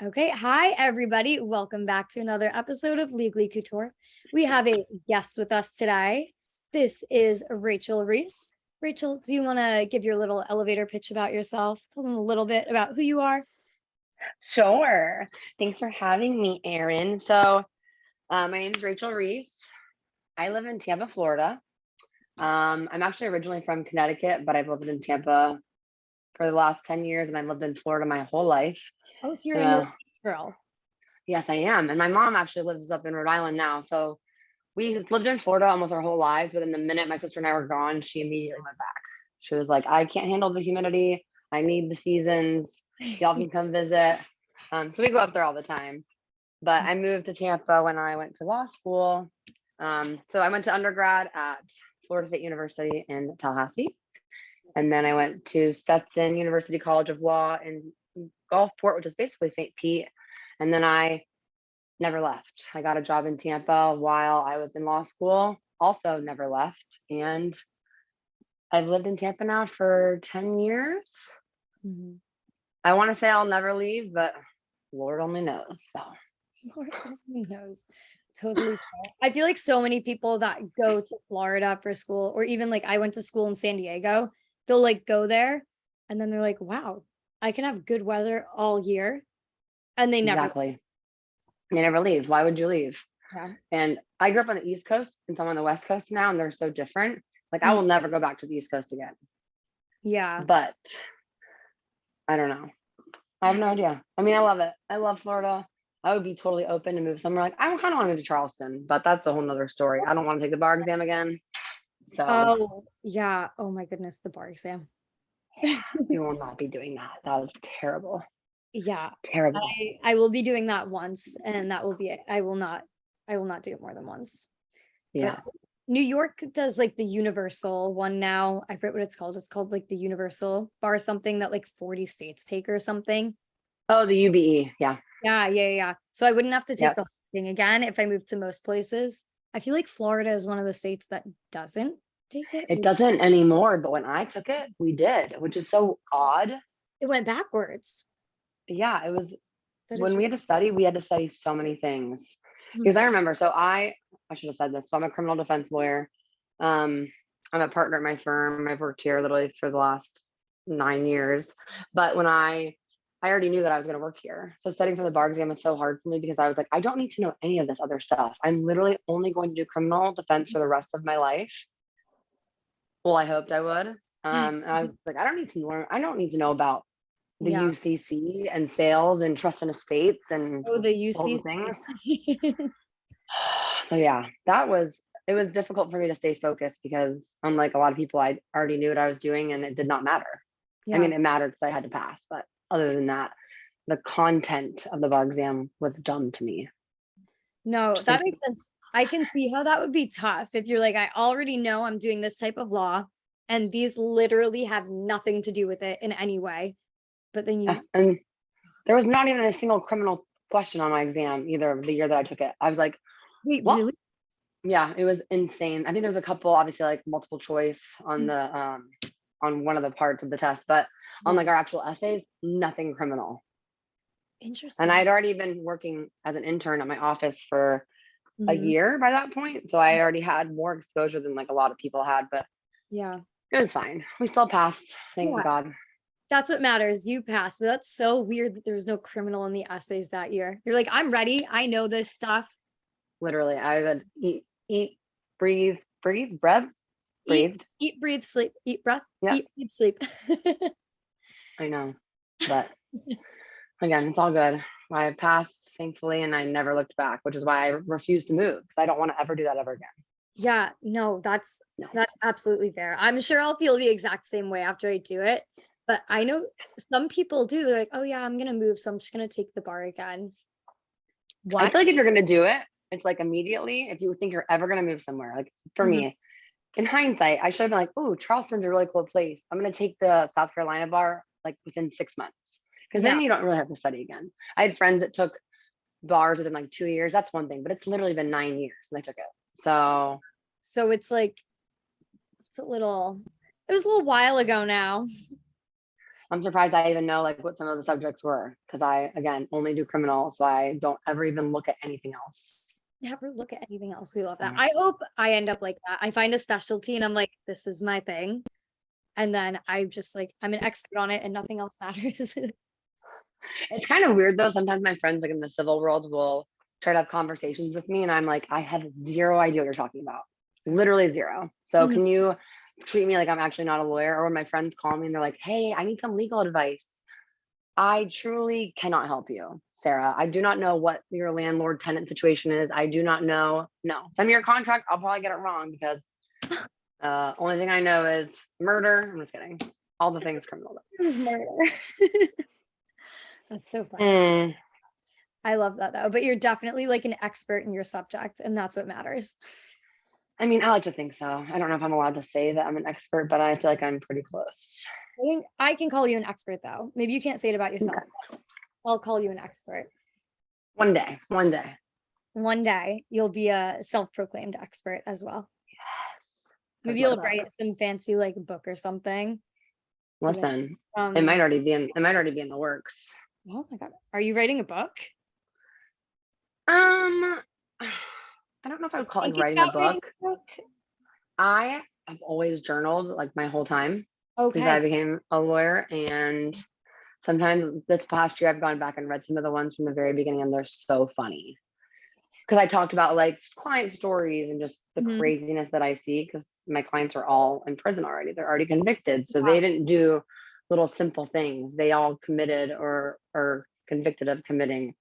Okay. Hi, everybody. Welcome back to another episode of Legally Couture. We have a guest with us today. This is Rachael Reese. Rachael, do you want to give your little elevator pitch about yourself? Tell them a little bit about who you are. Sure. Thanks for having me, Erin. My name is Rachael Reese. I live in Tampa, Florida. I'm actually originally from Connecticut, but I've lived in Tampa for the last 10 years, and I've lived in Florida my whole life. Oh, so you're a Uh, Northeast girl. yes, I am. And my mom actually lives up in Rhode Island now. So we lived in Florida almost our whole lives. But in the minute my sister and I were gone, she immediately went back. She was like, I can't handle the humidity. I need the seasons. Y'all can come visit. So we go up there all the time. But I moved to Tampa when I went to law school. So I went to undergrad at Florida State University in Tallahassee. And then I went to Stetson University College of Law in Gulfport, which is basically St. Pete. And then I never left. I got a job in Tampa while I was in law school, also never left. And I've lived in Tampa now for 10 years. Mhm. I want to say I'll never leave, but Lord only knows. So Lord only knows. Totally fair. I feel like so many people that go to Florida for school, or even like I went to school in San Diego, they'll like go there and then they're like, wow, I can have good weather all year. And they never, exactly. You never leave. Why would you leave? yeah. And I grew up on the East Coast and so I'm on the West Coast now, and they're so different. Like I Mm, will never go back to the East Coast again. yeah. But I don't know. I have no idea. I mean, I love it. I love Florida. I would be totally open to move somewhere. Like I kind of want to go to Charleston, but that's a whole nother story. I don't want to take the bar exam again. So Oh, yeah. Oh my goodness, the bar exam. we will not be doing that. That was terrible. Yeah. Terrible. I will be doing that once and that will be it. I will not do it more than once. But Yeah. New York does like the universal one now. I forget what it's called. It's called like the universal bar something that like 40 states take or something. Oh, the UBE. Yeah. Yeah. So I wouldn't have to take Yep. the whole thing again if I moved to most places. I feel like Florida is one of the states that doesn't take it. It doesn't anymore, but when I took it, we did, which is so odd. It went backwards. Yeah, it was That is when we had to study so many things. Because Mhm. I remember, I should have said this. So I'm a criminal defense lawyer. Um, I'm a partner at my firm. I've worked here literally for the last 9 years. But when I already knew that I was going to work here. So studying for the bar exam was so hard for me because I was like, I don't need to know any of this other stuff. I'm literally only going to do criminal defense for the rest of my life. Well, I hoped I would. And I was like, I don't need to learn. I don't need to know about the Yeah. UCC and sales and trust and estates and Oh, the all the UC. things. So yeah, it was difficult for me to stay focused because unlike a lot of people, I already knew what I was doing and it did not matter. I Yeah. mean, it mattered because I had to pass, but other than that, the content of the bar exam was dumb to me. No, Just like, that makes sense. I can see how that would be tough if you're like, I already know I'm doing this type of law, and these literally have nothing to do with it in any way. But then you, and there was not even a single criminal question on my exam either of the year that I took it. I was like, wait, what? really? Yeah, it was insane. I think there was a couple, obviously, like multiple choice on Mm, the on one of the parts of the test, but on yeah. like our actual essays, nothing criminal. And Interesting. I'd already been working as an intern at my office for a Mhm. year by that point, so I already had more exposure than like a lot of people had, but Yeah. it was fine. We still passed, thank Yeah. God. That's what matters. You passed. But that's so weird that there was no criminal in the essays that year. You're like, I'm ready. I know this stuff. Literally, I would eat, breathe, breath, Eat, breathed. eat, breathe, sleep, eat, breath, Yep, eat, breathe, sleep. I know, but again, it's all good. I passed, thankfully, and I never looked back, which is why I refuse to move because I don't want to ever do that ever again. Yeah, no, that's No. that's absolutely fair. I'm sure I'll feel the exact same way after I do it. But I know some people do. They're like, oh yeah, I'm gonna move, so I'm just gonna take the bar again. I What? feel like if you're gonna do it, it's like immediately. If you think you're ever gonna move somewhere, like for Mhm. me, in hindsight, I should have been like, "Oh, Charleston's a really cool place. I'm gonna take the South Carolina bar like within 6 months, because Yeah. then you don't really have to study again." I had friends that took bars within like 2 years. That's one thing, but it's literally been 9 years and they took it. So So it's like it was a little while ago now. I'm surprised I even know like what some of the subjects were, because I, again, only do criminal. So I don't ever even look at anything else. Never look at anything else. We love that. So I hope I end up like that. I find a specialty and I'm like, this is my thing. And then I just like, I'm an expert on it and nothing else matters. it's kind of weird though. Sometimes my friends like in the civil world will try to have conversations with me and I'm like, I have zero idea what you're talking about. Literally zero. So Mhm. can you treat me like I'm actually not a lawyer? Or when my friends call me and they're like, hey, I need some legal advice. I truly cannot help you, Sarah. I do not know what your landlord tenant situation is. I do not know. No, send me your contract. I'll probably get it wrong because only thing I know is murder. I'm just kidding. All the things criminal. It was murder. That's so funny. Mm, I love that though. But you're definitely like an expert in your subject, and that's what matters. I mean, I like to think so. I don't know if I'm allowed to say that I'm an expert, but I feel like I'm pretty close. I think I can call you an expert though. Maybe you can't say it about yourself. Okay. I'll call you an expert. One day, one day. One day you'll be a self-proclaimed expert as well. Yes. Maybe I'd love you'll that. write some fancy like book or something. Listen, it Um, might already be in. It might already be in the works. oh my God. Are you writing a book? Um, I don't know if I would call it like Thinking writing a about writing book. a book? I have always journaled like my whole time since I Okay. became a lawyer. And sometimes this past year, I've gone back and read some of the ones from the very beginning, and they're so funny. Because I talked about like client stories and just the Mhm. craziness that I see, because my clients are all in prison already. They're already convicted. So Wow. they didn't do little simple things. They all committed or convicted of committing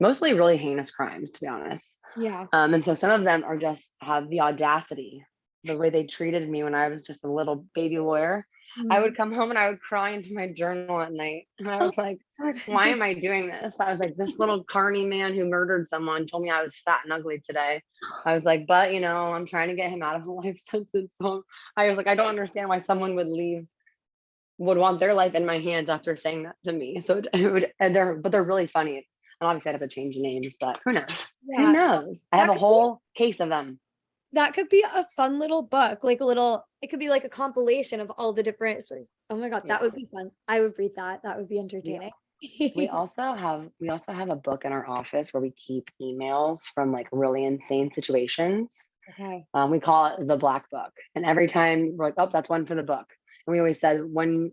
mostly really heinous crimes, to be honest. Yeah. And so some of them are just have the audacity, the way they treated me when I was just a little baby lawyer. I Mhm. would come home and I would cry into my journal at night. And I Oh was like, my why God. am I doing this? I was like, this little carny man who murdered someone told me I was fat and ugly today. I was like, but I'm trying to get him out of a life sentence. So I was like, I don't understand why someone would want their life in my hands after saying that to me. So it would, and they're really funny. And obviously I'd have to change the names, but who knows? Who Yeah. knows? I have That a could be whole case of them. that could be a fun little book, like a little, it could be like a compilation of all the different stories. Oh my God, that Yeah. would be fun. I would read that. That would be We entertaining. we also have a book in our office where we keep emails from like really insane situations. Okay. We call it the black book. And every time we're like, oh, that's one for the book. And we always said one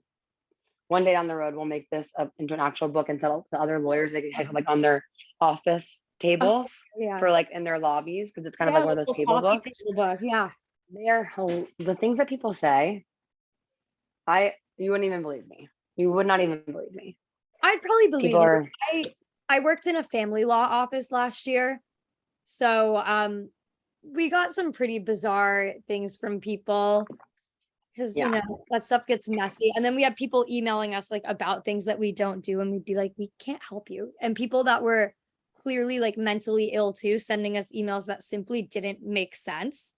day down the road we'll make this up into an actual book and sell it to other lawyers. They can have like on their office Oh, tables yeah. for like in their lobbies, because it's kind of Yeah, like one like of those a table coffee books. table book. Yeah. The things that people say, you wouldn't even believe me. You would not even believe me. I'd probably believe People you. are I worked in a family law office last year. So we got some pretty bizarre things from people because yeah. that stuff gets messy. And then we had people emailing us like about things that we don't do, and we'd be like, we can't help you. And people that were clearly like mentally ill too, sending us emails that simply didn't make sense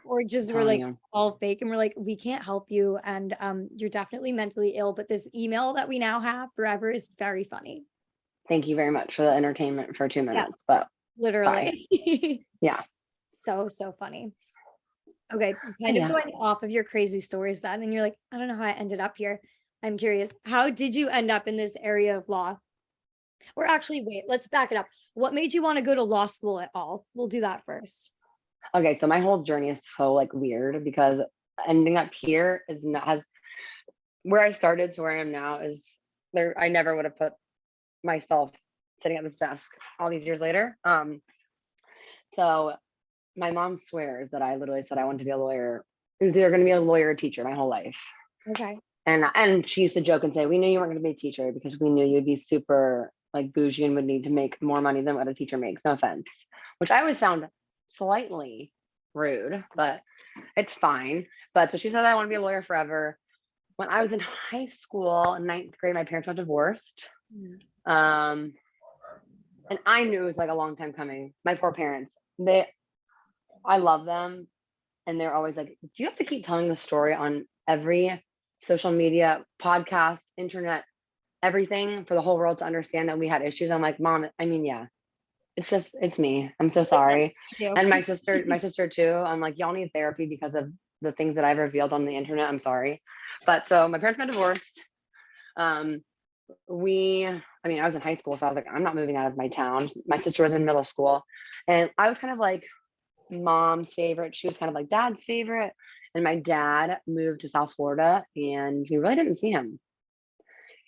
or I'm just were telling like you. all fake. And we're like, we can't help you. And you're definitely mentally ill. But this email that we now have forever is very funny. Thank you very much for the entertainment for 2 Yes, minutes, but bye. literally. Yeah. So funny. Okay, But kind of yeah. going off of your crazy stories then, and you're like, I don't know how I ended up here. I'm curious. How did you end up in this area of law? Or actually, wait, let's back it up. What made you want to go to law school at all? We'll do that first. Okay, so my whole journey is so like weird, because ending up here is not has where I started to where I am now is there. I never would have put myself sitting at this desk all these years later. So my mom swears that I literally said I wanted to be a lawyer. It was either going to be a lawyer or teacher my whole life. Okay. And she used to joke and say, we knew you weren't going to be a teacher because we knew you'd be super like bougie and would need to make more money than what a teacher makes. No offense, which I always sound slightly rude, but it's fine. But so she said, I want to be a lawyer forever. When I was in high school, in ninth grade, my parents got divorced. Mm. Um, and I knew it was like a long time coming. My poor parents, I love them. And they're always like, do you have to keep telling the story on every social media, podcast, internet, everything for the whole world to understand that we had issues? I'm like, Mom, I mean, yeah, it's me. I'm so sorry. Do. And my sister too. I'm like, y'all need therapy because of the things that I've revealed on the internet. I'm sorry. But so my parents got divorced. Um, I was in high school, so I was like, I'm not moving out of my town. My sister was in middle school, and I was kind of like mom's favorite. She was kind of like dad's favorite. And my dad moved to South Florida, and we really didn't see him.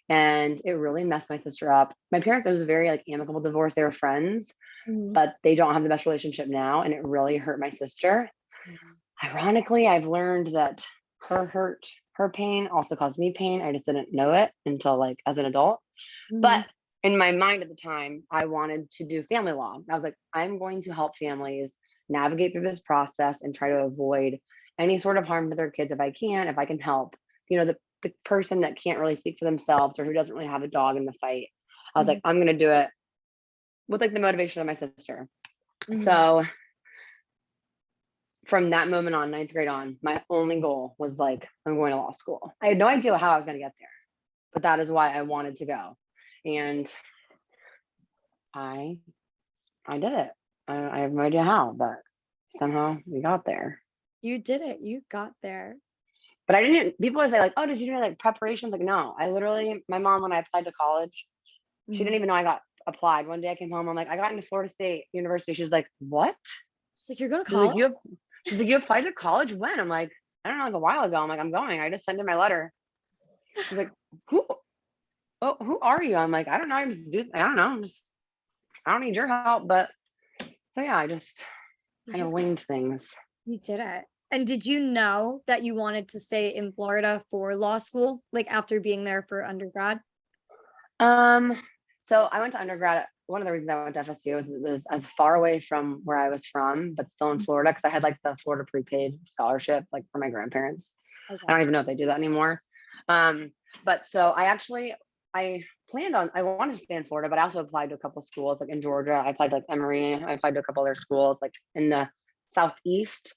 And it really messed my sister up. My parents, it was a very like amicable divorce. They were friends, Mhm. but they don't have the best relationship now, and it really hurt my sister. Ironically, I've learned that her pain also caused me pain. I just didn't know it until like as an adult. Mhm. But in my mind at the time, I wanted to do family law. I was like, I'm going to help families navigate through this process and try to avoid any sort of harm to their kids if I can help. The person that can't really speak for themselves or who doesn't really have a dog in the fight. I was like, Mhm. I'm gonna do it with like the motivation of my sister. Mhm. So from that moment on, ninth grade on, my only goal was like, I'm going to law school. I had no idea how I was gonna get there, but that is why I wanted to go. And I I did it. I have no idea how, but somehow we got there. You did it. You got there. But I didn't, people always say, like, oh, did you do like preparations? Like, no, my mom, when I applied to college, she didn't Mhm. even know I got applied. One day I came home, I'm like, I got into Florida State University. She's like, what? She's like, you're going to She's like, college? you applied to college when? I'm like, I don't know, like a while ago. I'm like, I'm going. I just sent in my letter. She's like, who? Oh, who are you? I'm like, I don't know. I don't know. I don't need your help. But so yeah, I just You kind of just, winged things. you did it. And did you know that you wanted to stay in Florida for law school, like after being there for undergrad? Um, so I went to undergrad. One of the reasons I went to FSU was it was as far away from where I was from, but still in Florida, because I had like the Florida prepaid scholarship, like for my grandparents. I Okay. don't even know if they do that anymore. Um, but so I I wanted to stay in Florida, but I also applied to a couple schools like in Georgia. I applied to, like Emory. I applied to a couple other schools like in the southeast,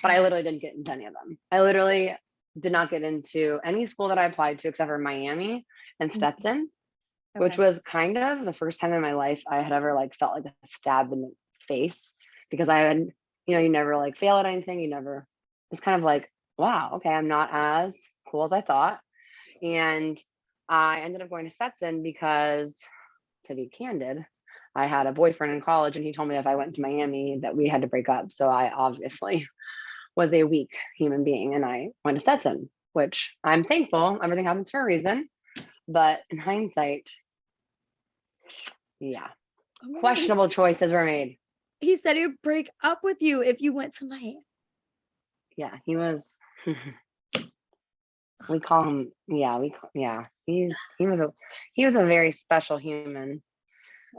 but I literally didn't get into any of them. I literally did not get into any school that I applied to except for Miami and Mhm. Stetson, which Okay. was kind of the first time in my life I had ever like felt like a stab in the face because I had, you never like fail at anything. It's kind of like, wow, okay, I'm not as cool as I thought. And I ended up going to Stetson because, to be candid, I had a boyfriend in college and he told me if I went to Miami that we had to break up. So I obviously was a weak human being and I went to Stetson, which I'm thankful. Everything happens for a reason. But in hindsight, yeah, Oh my God. questionable choices were made. He said he would break up with you if you went to Miami. Yeah, he was. We call him. Yeah, yeah. He was a very special human.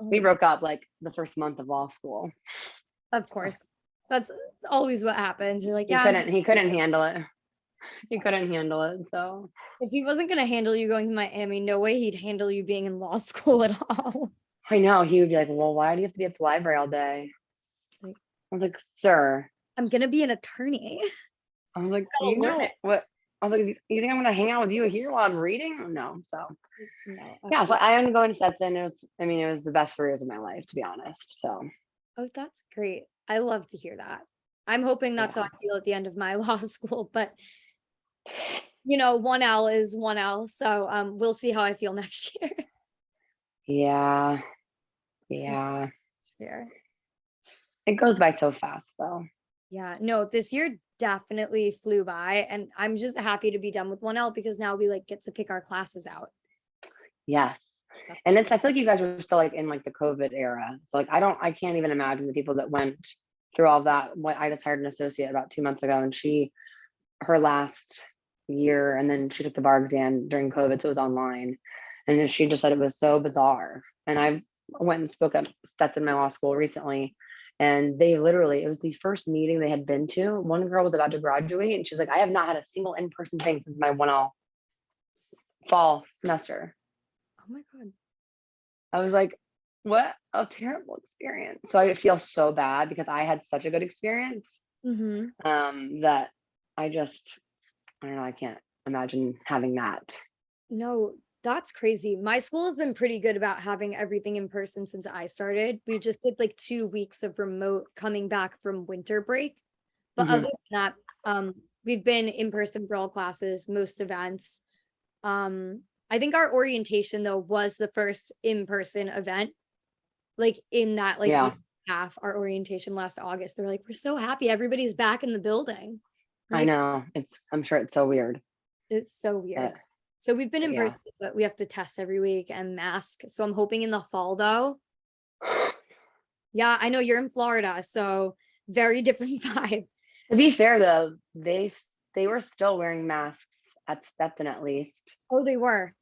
We Oh, broke up like the first month of law school. of course. That's always what happens. You're like, He yeah, I'm couldn't. He couldn't handle it. He couldn't handle it. So if he wasn't going to handle you going to Miami, no way he'd handle you being in law school at all. I know he would be like, "Well, why do you have to be at the library all day?" Like, I was like, "Sir." I'm going to be an attorney. I was like, Gotta "You learn know it. what?" I was like, "You think I'm gonna hang out with you here while I'm reading?" No. So No, yeah. So absolutely. I ended up going to Stetson. It was. I mean, it was the best 3 years of my life, to be honest. So Oh, that's great. I love to hear that. I'm hoping that's how yeah. I feel at the end of my law school, but you know, 1L is 1L. So we'll see how I feel next year. Yeah. For Yeah. sure. It goes by so fast though. Yeah, no, this year definitely flew by and I'm just happy to be done with 1L because now we like get to pick our classes out. Yes. That's And cool. I feel like you guys were still like in like the COVID era. So like I can't even imagine the people that went through all that. What I just hired an associate about 2 months ago and her last year and then she took the bar exam during COVID, so it was online. And then she just said it was so bizarre. And I went and spoke at Stetson my law school recently. And they literally, it was the first meeting they had been to. One girl was about to graduate and she's like, I have not had a single in-person thing since my 1L fall semester. Oh my God. I was like, what a terrible experience. So I feel so bad because I had such a good experience Mm-hmm. that I just, I don't know, I can't imagine having that. No, that's crazy. My school has been pretty good about having everything in person since I started. We just did like 2 weeks of remote coming back from winter break. But other Mhm. than that, we've been in person for all classes, most events. Um, I think our orientation though was the first in-person event, like in that like year Yeah, and a half, our orientation last August. They're like, we're so happy everybody's back in the building. I'm I like, know. I'm sure it's so weird. it's so weird. But, So we've been but in yeah. person, but we have to test every week and mask. So I'm hoping in the fall though. Yeah, I know you're in Florida, so very different vibe. To be fair though, they were still wearing masks at Stetson at least. Oh, they were.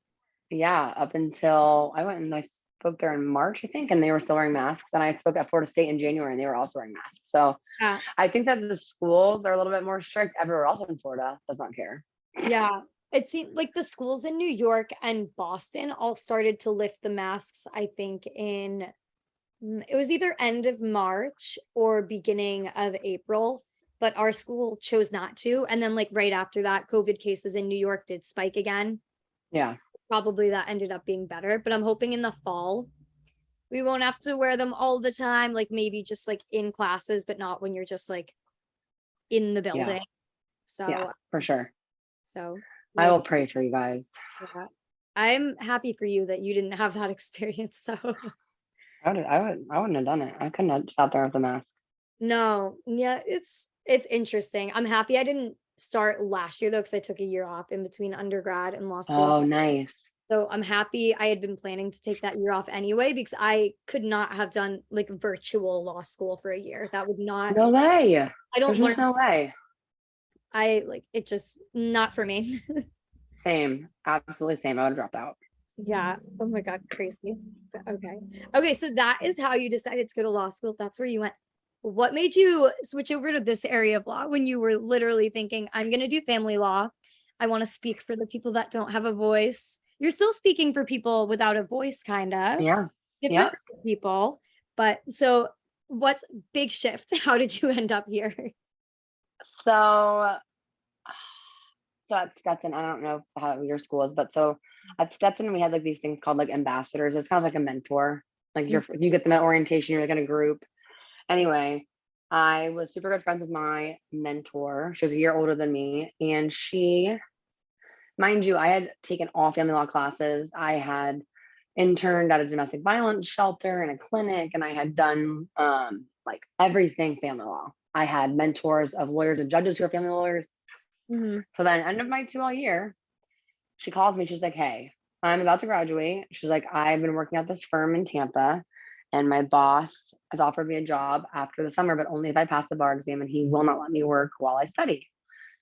Yeah, up until I went and I spoke there in March, I think, and they were still wearing masks. And I spoke at Florida State in January and they were also wearing masks. So Yeah. I think that the schools are a little bit more strict. Everywhere else in Florida does not care. Yeah. It seemed like the schools in New York and Boston all started to lift the masks, I think, in it was either end of March or beginning of April, but our school chose not to. And then, like, right after that, COVID cases in New York did spike again. Yeah. Probably that ended up being better, but I'm hoping in the fall we won't have to wear them all the time, like maybe just like in classes, but not when you're just like in the Yeah. building. Yeah, So, for sure. so I we'll will see. pray for you guys. Yeah. I'm happy for you that you didn't have that experience though. I wouldn't have done it. I couldn't have sat there with a mask. No, yeah, it's interesting. I'm happy I didn't start last year though, because I took a year off in between undergrad and law school. Oh, nice. So I'm happy I had been planning to take that year off anyway, because I could not have done like virtual law school for a year. That would not, No way. I don't There's learn, just no way. I like it just not for me. Same. Absolutely same. I would have dropped out. Yeah. Oh my God, crazy. Okay. Okay, so that is how you decided to go to law school. That's where you went. What made you switch over to this area of law when you were literally thinking, I'm going to do family law? I want to speak for the people that don't have a voice. You're still speaking for people without a voice, kind of Yeah. different Yep. people. But so what's big shift? How did you end up here? So so at Stetson, I don't know how your school is, but so at Stetson, we had like these things called like ambassadors. It's kind of like a mentor. Like you get them at orientation, you're like in a group. Anyway, I was super good friends with my mentor. She was a year older than me. And she, mind you, I had taken all family law classes. I had interned at a domestic violence shelter and a clinic, and I had done like everything family law. I had mentors of lawyers and judges who are family lawyers. Mm-hmm. So then end of my 2L year, she calls me. She's like, hey, I'm about to graduate. She's like, I've been working at this firm in Tampa, and my boss has offered me a job after the summer, but only if I pass the bar exam, and he will not let me work while I study.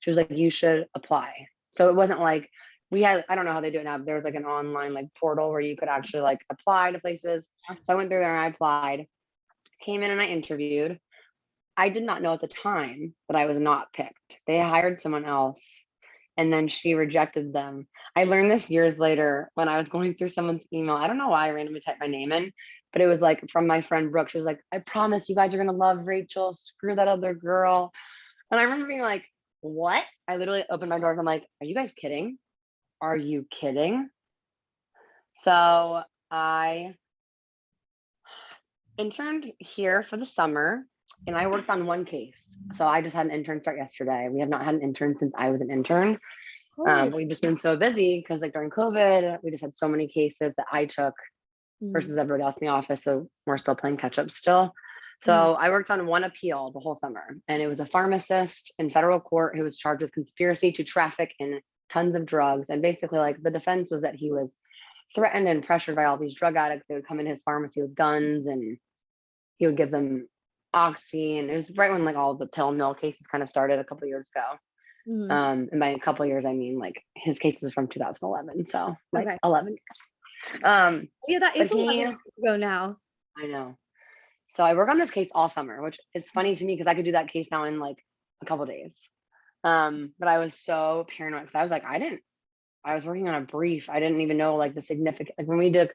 She was like, you should apply. So it wasn't like we had, I don't know how they do it now, but there was like an online like portal where you could actually like apply to places. So I went through there and I applied, came in and I interviewed. I did not know at the time that I was not picked. They hired someone else and then she rejected them. I learned this years later when I was going through someone's email. I don't know why I randomly typed my name in, but it was like from my friend Brooke. She was like, I promise you guys are going to love Rachel. Screw that other girl. And I remember being like, what? I literally opened my doors. I'm like, are you guys kidding? Are you kidding? So I interned here for the summer and I worked on one case. So I just had an intern start yesterday. We have not had an intern since I was an intern. Oh, We've just been so busy because like during COVID, we just had so many cases that I took mm, versus everybody else in the office. So we're still playing catch up still. mm, So I worked on one appeal the whole summer, and it was a pharmacist in federal court who was charged with conspiracy to traffic in tons of drugs. And basically, like the defense was that he was threatened and pressured by all these drug addicts. They would come in his pharmacy with guns, and he would give them oxy. And it was right when like all the pill mill cases kind of started a couple of years ago. mm. And by a couple of years, I mean like his case was from 2011, so like Okay. 11 years. Yeah, that But is 11 he, years ago now. I know. So I work on this case all summer, which is funny to me because I could do that case now in like a couple of days. But I was so paranoid because I was like, I was working on a brief. I didn't even know like the significant, like when we did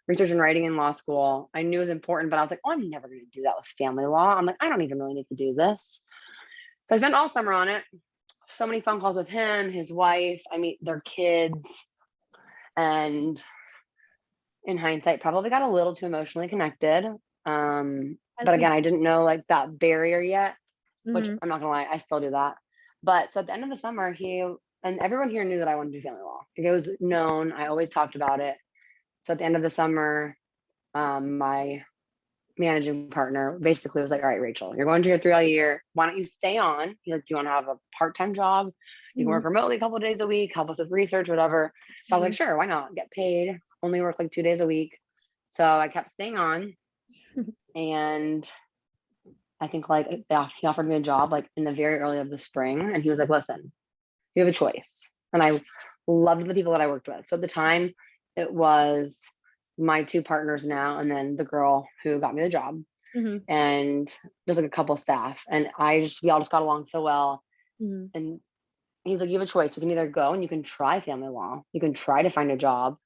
research and writing in law school, I knew it was important, but I was like, oh, I'm never going to do that with family law. I'm like, I don't even really need to do this. So I spent all summer on it. So many phone calls with him, his wife. I meet their kids. And in hindsight, probably got a little too emotionally connected. As But we again, I didn't know like that barrier yet, which Mhm. I'm not gonna lie, I still do that. But so at the end of the summer, he And everyone here knew that I wanted to do family law. Like, it was known. I always talked about it. So at the end of the summer, my managing partner basically was like, all right, Rachel, you're going to your 3L year. Why don't you stay on? He's like, do you want to have a part-time job? You can Mhm, work remotely a couple of days a week, help us with research, whatever. So I was like, mhm. sure, why not? Get paid, only work like 2 days a week. So I kept staying on. And I think like he offered me a job like in the very early of the spring. And he was like, listen, you have a choice. And I loved the people that I worked with. So at the time, it was my two partners now, and then the girl who got me the job, Mhm, and just like a couple of staff. And we all just got along so well. mhm. And he's like, you have a choice. You can either go and you can try family law, you can try to find a job.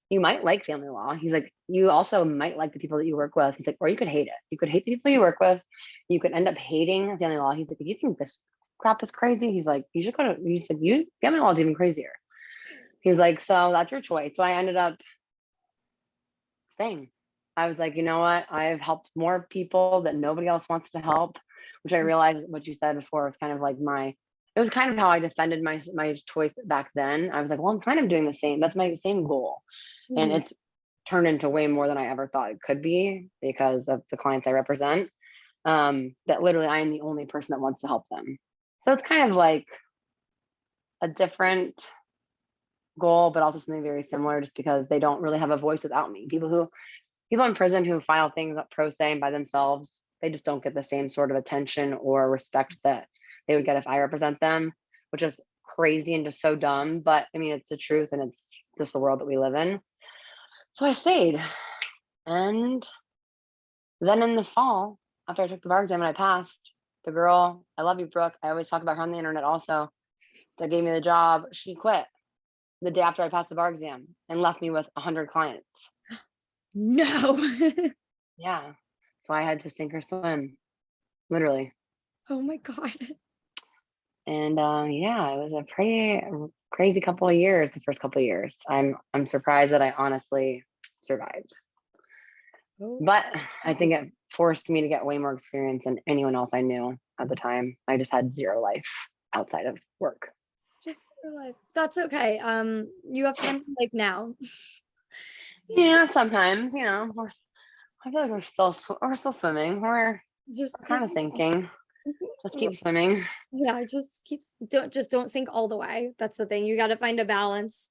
You might like family law. He's like, you also might like the people that you work with. He's like, or you could hate it. You could hate the people you work with. You could end up hating family law. He's like, if you think this crap is crazy, he's like, you should go to, he's like, family law is even crazier. He was like, so that's your choice. So I ended up saying, I was like, you know what? I've helped more people that nobody else wants to help, which I realized what you said before was kind of like it was kind of how I defended my choice back then. I was like, well, I'm kind of doing the same. That's my same goal. And Mhm. it's turned into way more than I ever thought it could be because of the clients I represent. That literally I am the only person that wants to help them. So it's kind of like a different goal, but also something very similar just because they don't really have a voice without me. People in prison who file things up pro se and by themselves, they just don't get the same sort of attention or respect that they would get if I represent them, which is crazy and just so dumb. But I mean, it's the truth and it's just the world that we live in. So I stayed. And then in the fall, after I took the bar exam and I passed, the girl, I love you, Brooke. I always talk about her on the internet also, that gave me the job. She quit the day after I passed the bar exam and left me with 100 clients. No. Yeah. So I had to sink or swim, literally. Oh my God. And yeah, it was a pretty crazy couple of years, the first couple of years. I'm surprised that I honestly survived. Oh, But I think it forced me to get way more experience than anyone else I knew at the time. I just had zero life outside of work. just your life. That's okay. You have time like now. Yeah, sometimes, I feel like we're still swimming. We're Just kind of sinking. Just keep swimming. yeah, just keeps don't sink all the way. That's the thing. You got to find a balance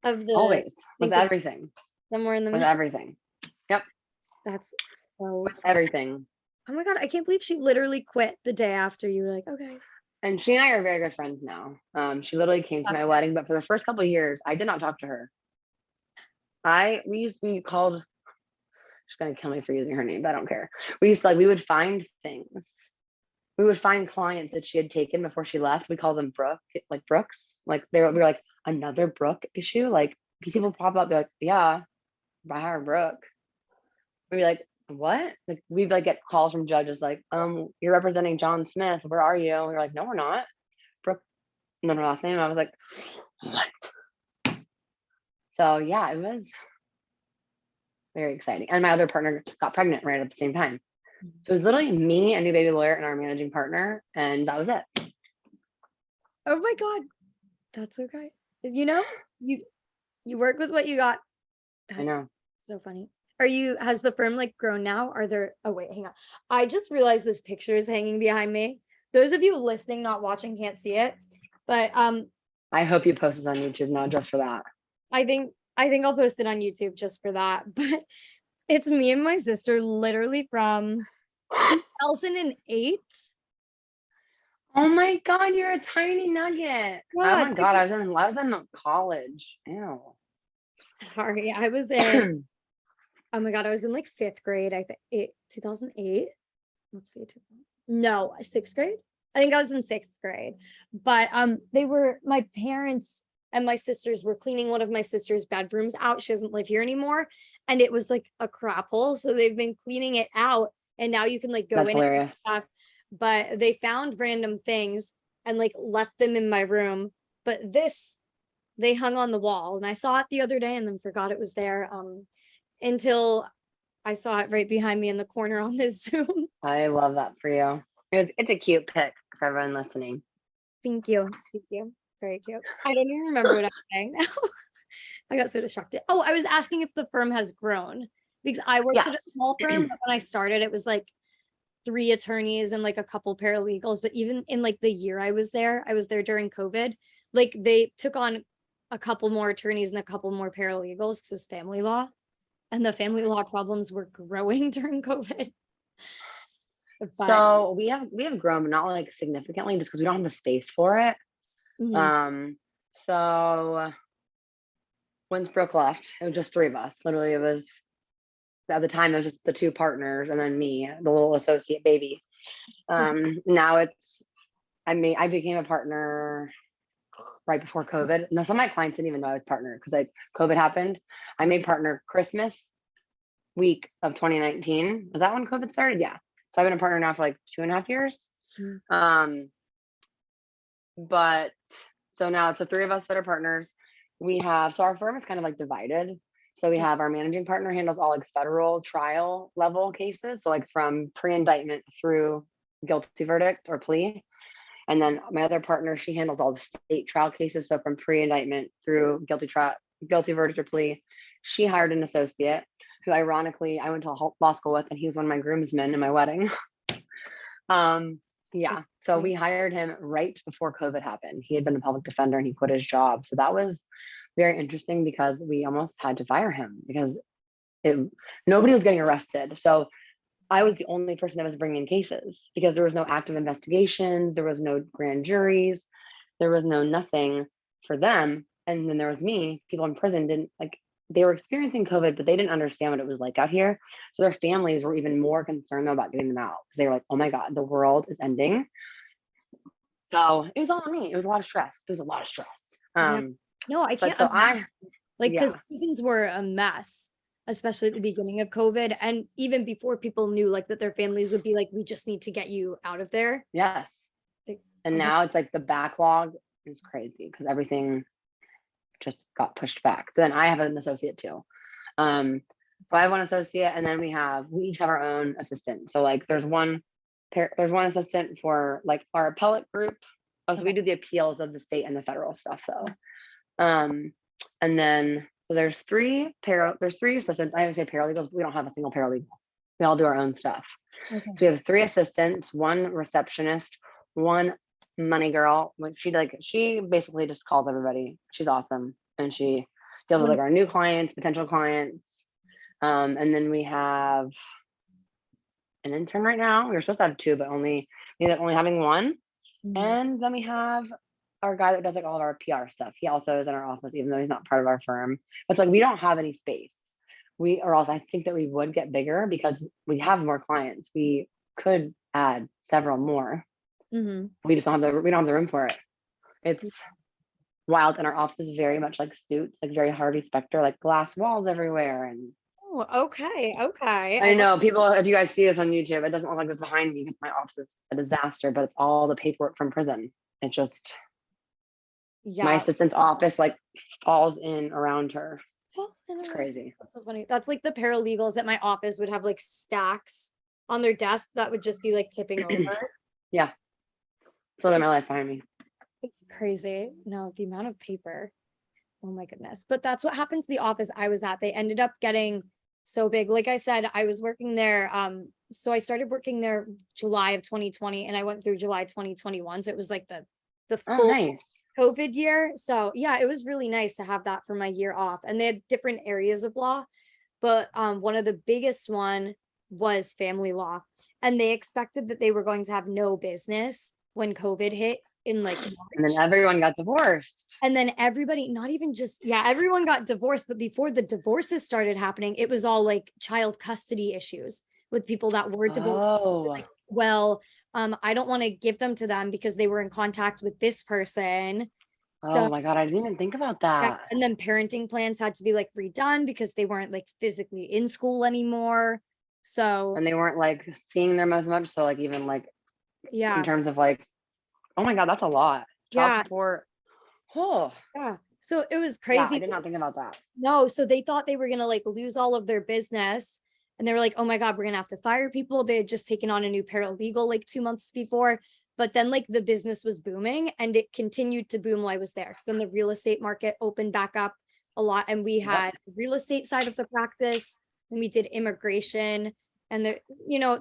of the Always with sink with everything. somewhere in the With middle. everything. Yep. That's so With everything. oh my God, I can't believe she literally quit the day after you were like, okay. And she and I are very good friends now. She literally came to That's my good. wedding, but for the first couple of years, I did not talk to her. We used to be called, she's gonna kill me for using her name, but I don't care. We would find things. We would find clients that she had taken before she left. We call them Brooks. Like we were like, another Brooke issue. Like people pop up, they're like, yeah, by her Brooke. We'd be like, what? Like we'd like get calls from judges like, you're representing John Smith. Where are you? And we were like, no, we're not. Brooke, and then her last name. I was like, what? So yeah, it was very exciting. And my other partner got pregnant right at the same time. So it was literally me, a new baby lawyer, and our managing partner, and that was it. Oh my God, that's okay. You know, you you work with what you got. I That's know. so funny. Has the firm like grown now? Are there, oh wait, hang on. I just realized this picture is hanging behind me. Those of you listening, not watching, can't see it. But I hope you post this on YouTube, not just for that. I think I'll post it on YouTube just for that. But it's me and my sister literally from 2008. Oh my God, you're a tiny nugget. Oh God, my God, I was in college. Ew. sorry. I was in, oh my God, I was in like fifth grade. I think 2008. Let's see. No, sixth grade. I think I was in sixth grade. But they were my parents and my sisters were cleaning one of my sister's bedrooms out. She doesn't live here anymore. And it was like a crap hole. So they've been cleaning it out. And now you can like go That's in and hilarious. stuff. But they found random things and like left them in my room. But this they hung on the wall. And I saw it the other day and then forgot it was there. Until I saw it right behind me in the corner on this Zoom. I love that for you. It's a cute pic for everyone listening. Thank you. Thank you. Very cute. I don't even remember what I was saying now. I got so distracted. Oh, I was asking if the firm has grown because I worked at a Yes. small firm, but when I started, it was like 3 attorneys and like a couple paralegals. But even in like the year I was there during COVID, like they took on a couple more attorneys and a couple more paralegals because it was family law. And the family law problems were growing during COVID. But So we have grown, but not like significantly, just because we don't have the space for it. mhm, So once Brooke left, it was just three of us. Literally, it was at the time it was just the two partners and then me, the little associate baby. Now I became a partner right before COVID. No, some of my clients didn't even know I was partner because like COVID happened. I made partner Christmas week of 2019. Was that when COVID started? Yeah. So I've been a partner now for like 2.5 years. mhm, Um, but so now it's the three of us that are partners. So our firm is kind of like divided. So we have our managing partner handles all like federal trial level cases. So like from pre-indictment through guilty verdict or plea. And then my other partner, she handles all the state trial cases. So from pre-indictment through guilty verdict or plea. She hired an associate who ironically I went to law school with, and he was one of my groomsmen in my wedding. Yeah. So we hired him right before COVID happened. He had been a public defender and he quit his job. So that was very interesting because we almost had to fire him because it, nobody was getting arrested. So I was the only person that was bringing cases because there was no active investigations, there was no grand juries, there was no nothing for them. And then there was me. People in prison didn't like, they were experiencing COVID, but they didn't understand what it was like out here. So their families were even more concerned though about getting them out because they were like, oh my God, the world is ending. So it was all on me. It was a lot of stress. It was a lot of stress. yeah. No, I But can't so imagine. Like, because yeah, prisons were a mess, especially at the beginning of COVID. And even before people knew like that their families would be like, we just need to get you out of there. yes. Like, And oh, now it's like the backlog is crazy because everything just got pushed back. So then I have an associate too. Um, so I have one associate, and then we each have our own assistant. So like there's one assistant for like our appellate group. Oh, so okay. we do the appeals of the state and the federal stuff though. Um, and then so there's three assistants. I would say paralegals. We don't have a single paralegal. We all do our own stuff. Okay. So we have three assistants, one receptionist, one money girl. She basically just calls everybody. She's awesome. And she deals with One, like our new clients, potential clients. And then we have an intern right now. We were supposed to have two, but we ended up only having one. mhm, And then we have our guy that does like all of our PR stuff. He also is in our office, even though he's not part of our firm. It's like we don't have any space. We or else I think that we would get bigger because we have more clients. We could add several more. mhm. We don't have the room for it. It's wild. And our office is very much like Suits, like very Harvey Specter, like glass walls everywhere. And Oh, okay. Okay. I know people, if you guys see this on YouTube, it doesn't look like this behind me because my office is a disaster, but it's all the paperwork from prison. It just my Yeah. assistant's office like falls in around her. False It's internet. crazy. That's so funny. That's like the paralegals at my office would have like stacks on their desk that would just be like tipping over. Yeah. It's literally my life behind me. It's crazy. No, the amount of paper. Oh my goodness. But that's what happens to the office I was at. They ended up getting so big. Like I said, I was working there. So I started working there July of 2020 and I went through July 2021. So it was like the Oh, full nice. COVID year. So yeah, it was really nice to have that for my year off. And they had different areas of law, but one of the biggest one was family law. And they expected that they were going to have no business when COVID hit in like And then March. everyone got divorced. And then everybody, not even just, yeah, everyone got divorced, but before the divorces started happening, it was all like child custody issues with people that were divorced. Oh, Like, well, I don't want to give them to them because they were in contact with this person. So oh my God. I didn't even think about yeah, that. and then parenting plans had to be like redone because they weren't like physically in school anymore. So And they weren't like seeing them as much. So like even like in yeah, terms of like, oh my God, that's a lot. Child yeah, support. Oh, yeah. So it was yeah, I crazy. did not think about that. No, so they thought they were gonna like lose all of their business. And they were like, oh my God, we're gonna have to fire people. They had just taken on a new paralegal like 2 months before. but then like the business was booming and it continued to boom while I was there. So then the real estate market opened back up a lot, and we Yep. had the real estate side of the practice, and we did immigration. And there,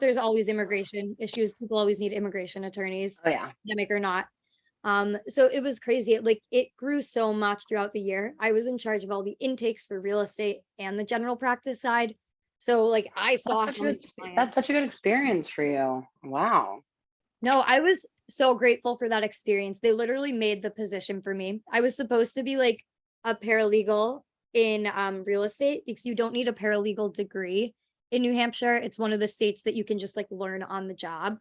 there's always immigration issues. People always need immigration attorneys, Oh yeah. pandemic or not. So it was crazy. It grew so much throughout the year. I was in charge of all the intakes for real estate and the general practice side. So like I saw That's how many that's clients. such a good experience for you. Wow. No, I was so grateful for that experience. They literally made the position for me. I was supposed to be like a paralegal in real estate because you don't need a paralegal degree in New Hampshire. It's one of the states that you can just like learn on the job.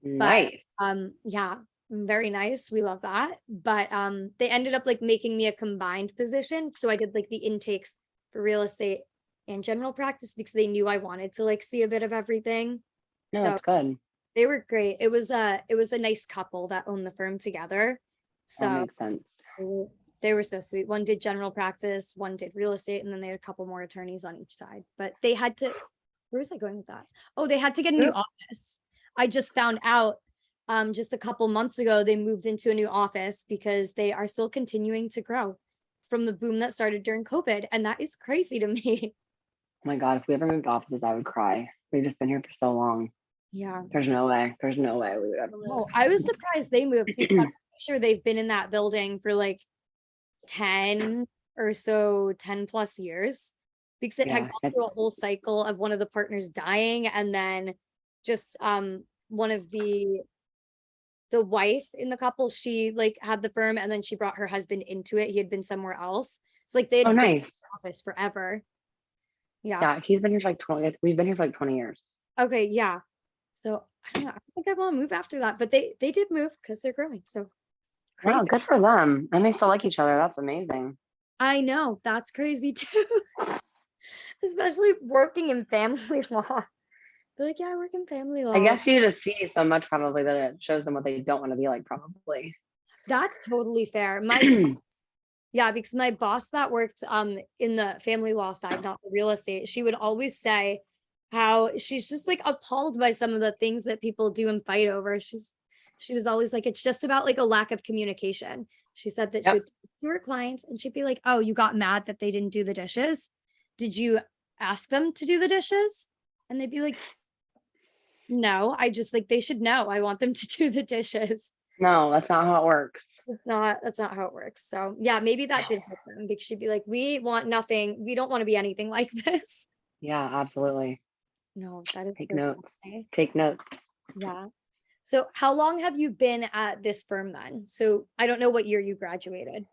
But Nice. yeah, very nice. We love that. But they ended up like making me a combined position. So I did like the intakes for real estate and general practice because they knew I wanted to like see a bit of everything. No, So that's good. they were great. It was a nice couple that owned the firm together. That So makes sense. they were so sweet. One did general practice, one did real estate, and then they had a couple more attorneys on each side. But they had to, where was I going with that? Oh, they had to get a new office. I just found out just a couple months ago they moved into a new office because they are still continuing to grow from the boom that started during COVID. And that is crazy to me. Oh my God, if we ever moved offices, I would cry. We've just been here for so long. Yeah. There's no way. There's no way we would ever move. No, I was surprised they moved because I'm pretty sure they've been in that building for like 10 or so, 10 plus years, because it had Yeah. gone through a whole cycle of one of the partners dying, and then just one of the wife in the couple, she like had the firm and then she brought her husband into it. He had been somewhere else. It's like they Oh, had been in nice. the office forever. Yeah. Yeah. He's been here for like 20. We've been here for like 20 years. Okay, yeah. So I don't know. I think I want to move after that, but they did move because they're growing. So Wow. crazy. Good for them. And they still like each other. That's amazing. I know, that's crazy too. Especially working in family law. They're like, yeah, I work in family I law. guess you just see so much probably that it shows them what they don't want to be like, probably. That's totally fair. Yeah, because my boss that worked in the family law side, not the real estate, she would always say how she's just like appalled by some of the things that people do and fight over. She was always like, it's just about like a lack of communication. She said that she Yep. would talk to her clients and she'd be like, oh, you got mad that they didn't do the dishes. Did you ask them to do the dishes? And they'd be like, no, I just like they should know. I want them to do the dishes. No, that's not how it works. That's not how it works. So yeah, maybe that did hurt them because she'd be like, we want nothing, we don't want to be anything like this. Yeah, absolutely. No, that is Take so notes. sad. Take notes. Yeah. So how long have you been at this firm then? So I don't know what year you graduated.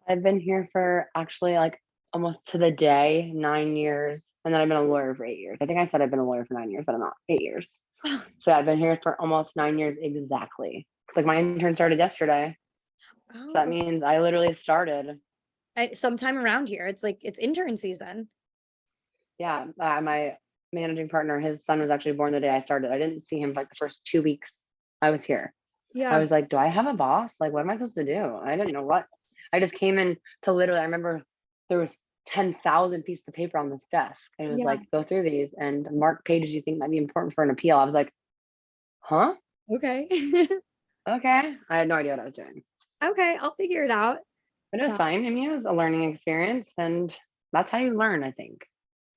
I've been here for actually like almost to the day, 9 years. And then I've been a lawyer for 8 years. I think I said I've been a lawyer for 9 years, but I'm not. 8 years. So I've been here for almost 9 years exactly. Like my intern started yesterday. So that Oh, means I literally started. sometime around here. It's like it's intern season. Yeah. My managing partner, his son was actually born the day I started. I didn't see him for like the first 2 weeks I was here. I Yeah. was like, do I have a boss? Like, what am I supposed to do? I didn't know what. I just came in to literally, I remember there was 10,000 pieces of paper on this desk. And it was Yeah. like, go through these and mark pages you think might be important for an appeal. I was like, huh? Okay. Okay. I had no idea what I was doing. Okay, I'll figure it out. But it was Yeah. fine. I mean, it was a learning experience. And that's how you learn, I think.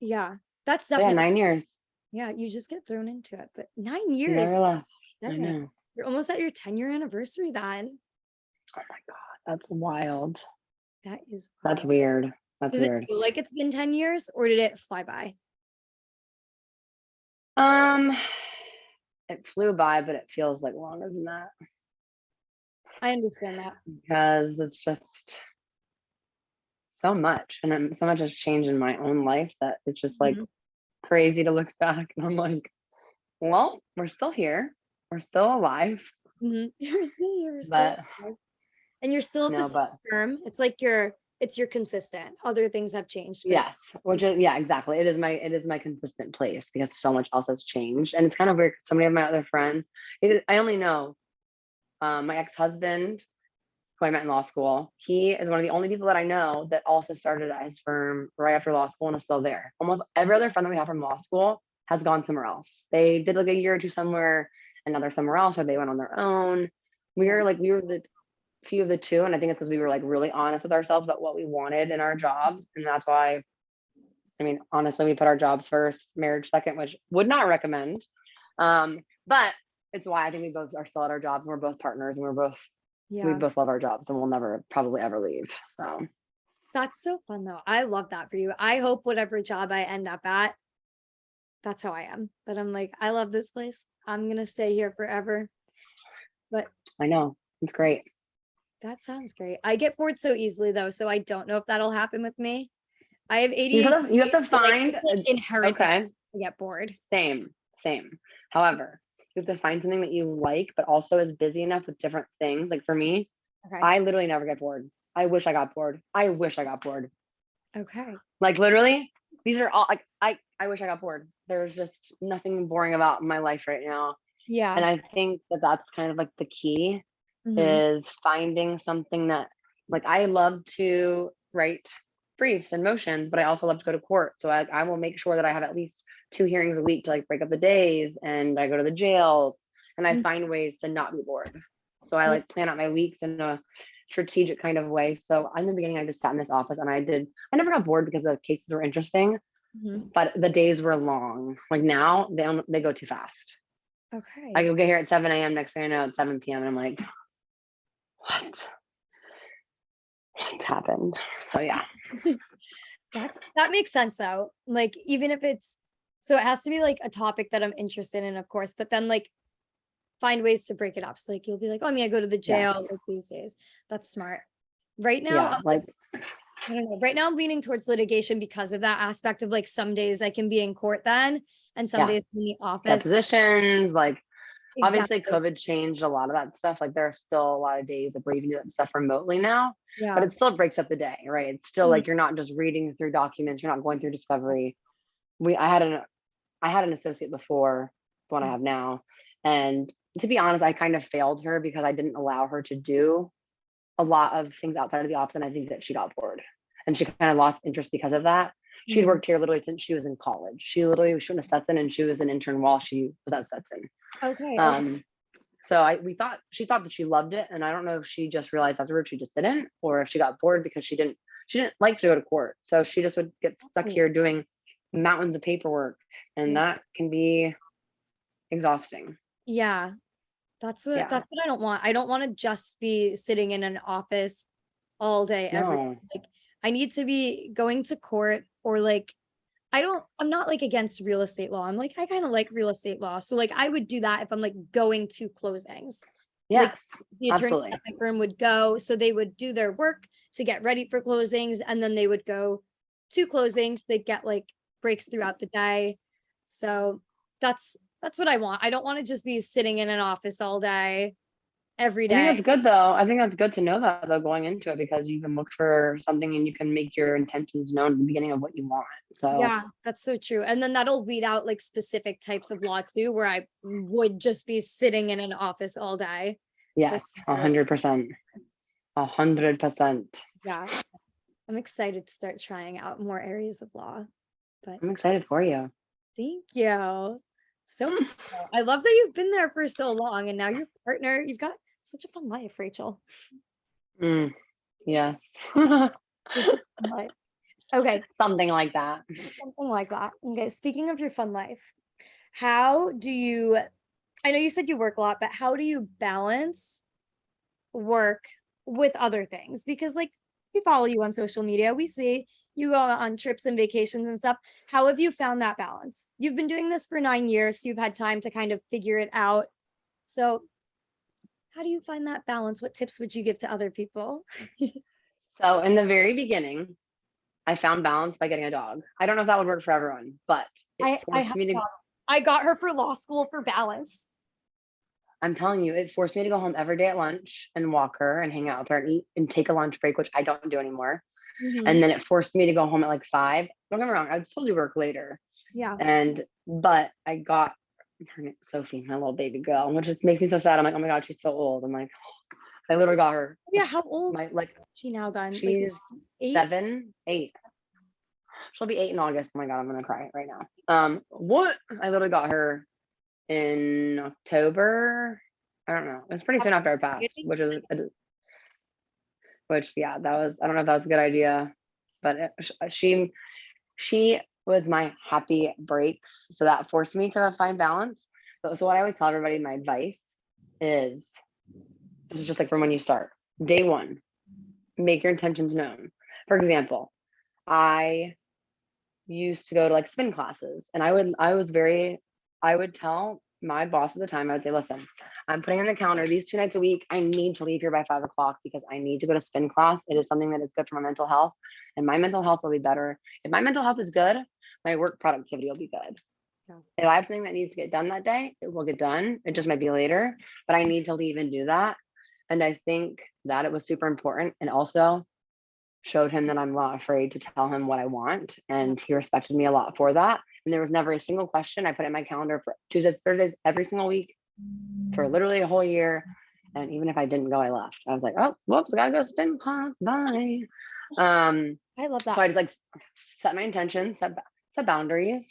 Yeah. That's So yeah, definitely, 9 years. yeah, you just get thrown into it. But 9 years, Never left. I dang it. know. You're almost at your 10-year anniversary then. Oh my God. That's wild. That is That's wild. weird. That's Does it weird. feel like it's been 10 years or did it fly by? Um, it flew by, but it feels like longer than that I understand that. because it's just so much. And so much has changed in my own life that it's just like Mhm. crazy to look back. And I'm like, well, we're still here. We're still alive. Mhm. You're still But alive. And you're still at the no, same but firm. It's like you're consistent. Other things have changed, but yes, which is, yeah, exactly. It is my consistent place because so much else has changed. And it's kind of weird 'cause so many of my other friends, I only know my ex-husband who I met in law school. He is one of the only people that I know that also started at his firm right after law school and is still there. Almost every other friend that we have from law school has gone somewhere else. They did like a year or two somewhere and now they're somewhere else or they went on their own. We were the few of the two. And I think it's because we were like really honest with ourselves about what we wanted in our jobs. And that's why, I mean, honestly, we put our jobs first, marriage second, which would not recommend. But it's why I think we both are still at our jobs and we're both partners and we Yeah. both love our jobs and we'll never probably ever leave. So That's so fun though. I love that for you. I hope whatever job I end up at, that's how I am. But I'm like, I love this place. I'm gonna stay here forever. But I know it's great. that sounds great. I get bored so easily though, so I don't know if that'll happen with me. I have You have to ADHD, so like find it's like inherent okay, to get bored. same. However, you have to find something that you like, but also is busy enough with different things. Like for me, Okay. I literally never get bored. I wish I got bored. I wish I got bored. Okay. Like literally, these are all like I wish I got bored. There's just nothing boring about my life right now. And Yeah. I think that that's kind of like the key Hmm. is finding something that like I love to write briefs and motions, but I also love to go to court. So I will make sure that I have at least 2 hearings a week to like break up the days and I go to the jails and I find ways to not be bored. So I Yeah. like plan out my weeks in a strategic kind of way. So in the beginning, I just sat in this office and I never got bored because the cases were interesting, Mhm. but the days were long. Like now they go too fast. I Okay. go get here at 7 a.m. Next thing I know, it's 7 p.m. and I'm like, what? What happened? So yeah. That makes sense though. Like even if it's so it has to be like a topic that I'm interested in, of course, but then like find ways to break it up. So like you'll be like, oh, I mean, I go to the Yes. jail like these days. That's smart. Right now, Yeah. Like I don't know. Right now I'm leaning towards litigation because of that aspect of like some days I can be in court then and some yeah. days in the office. Depositions, like obviously Exactly. COVID changed a lot of that stuff. Like there are still a lot of days where you can do that stuff remotely now, but Yeah. it still breaks up the day, right? It's still Mhm. like you're not just reading through documents, you're not going through discovery. I had an associate before the one I have now. And to be honest, I kind of failed her because I didn't allow her to do a lot of things outside of the office. And I think that she got bored and she kind of lost interest because of that. She'd Mhm. worked here literally since she was in college. She literally was shooting a Stetson and she was an intern while she was at Stetson. Okay. Okay. Um, so she thought that she loved it. And I don't know if she just realized afterwards she just didn't, or if she got bored because she didn't like to go to court. So she just would get stuck here doing mountains of paperwork. And Yeah. that can be exhausting. Yeah. Yeah. That's what I don't want. I don't want to just be sitting in an office all day every No. like I need to be going to court or like I'm not like against real estate law. I'm like I kind of like real estate law. So like I would do that if I'm like going to closings. Like Yes, the attorney absolutely. at my firm would go, so they would do their work to get ready for closings and then they would go to closings. They'd get like breaks throughout the day. So that's what I want. I don't want to just be sitting in an office all day every I think day. that's good though. I think that's good to know that though going into it because you can look for something and you can make your intentions known at the beginning of what you want. So Yeah, that's so true. And then that'll weed out like specific types of law too, where I would just be sitting in an office all day. So yes, I really, 100%. 100%. yeah, so I'm excited to start trying out more areas of law. But I'm excited for you. thank you. So much fun. I love that you've been there for so long and now your partner, you've got such a fun life, Rachel. Mm, yes. Such a fun life. Okay, Something like that. something like that. Okay, speaking of your fun life, how do you, I know you said you work a lot, but how do you balance work with other things? Because like we follow you on social media, we see you go on trips and vacations and stuff. How have you found that balance? You've been doing this for 9 years, so you've had time to kind of figure it out. So how do you find that balance? What tips would you give to other people? So in the very beginning, I found balance by getting a dog. I don't know if that would work for everyone, but it I forced have me to, I got her for law school for balance. I'm telling you, it forced me to go home every day at lunch and walk her and hang out with her and eat and take a lunch break, which I don't do anymore. Mhm. And then it forced me to go home at like 5. Don't get me wrong, I'd still do work later. Yeah. But I got her name, Sophie, my little baby girl, which just makes me so sad. I'm like, oh my God, she's so old. I'm like, I literally got her Yeah. How old my is like she now then? Like she's 8? 7, 8. She'll be 8 in August. Oh my God, I'm gonna cry right now. What? I literally got her in October. I don't know. It was pretty soon after I passed, which yeah, that was, I don't know if that was a good idea, but she was my happy breaks. So that forced me to find balance. So what I always tell everybody, my advice is, this is just like from when you start. Day one, make your intentions known. For example, I used to go to like spin classes, and I would tell my boss at the time, I would say, listen, I'm putting on the calendar these 2 nights a week. I need to leave here by 5 o'clock because I need to go to spin class. It is something that is good for my mental health, and my mental health will be better. If my mental health is good, my work productivity will be good. Yeah. If I have something that needs to get done that day, it will get done. It just might be later, but I need to leave and do that. And I think that it was super important, and also showed him that I'm not afraid to tell him what I want. And he respected me a lot for that. And there was never a single question. I put in my calendar for Tuesdays, Thursdays, every single week for literally a whole year. And even if I didn't go, I left. I was like, oh, whoops, I gotta go spin class. Bye. I love So that. I just like set my intentions, set boundaries.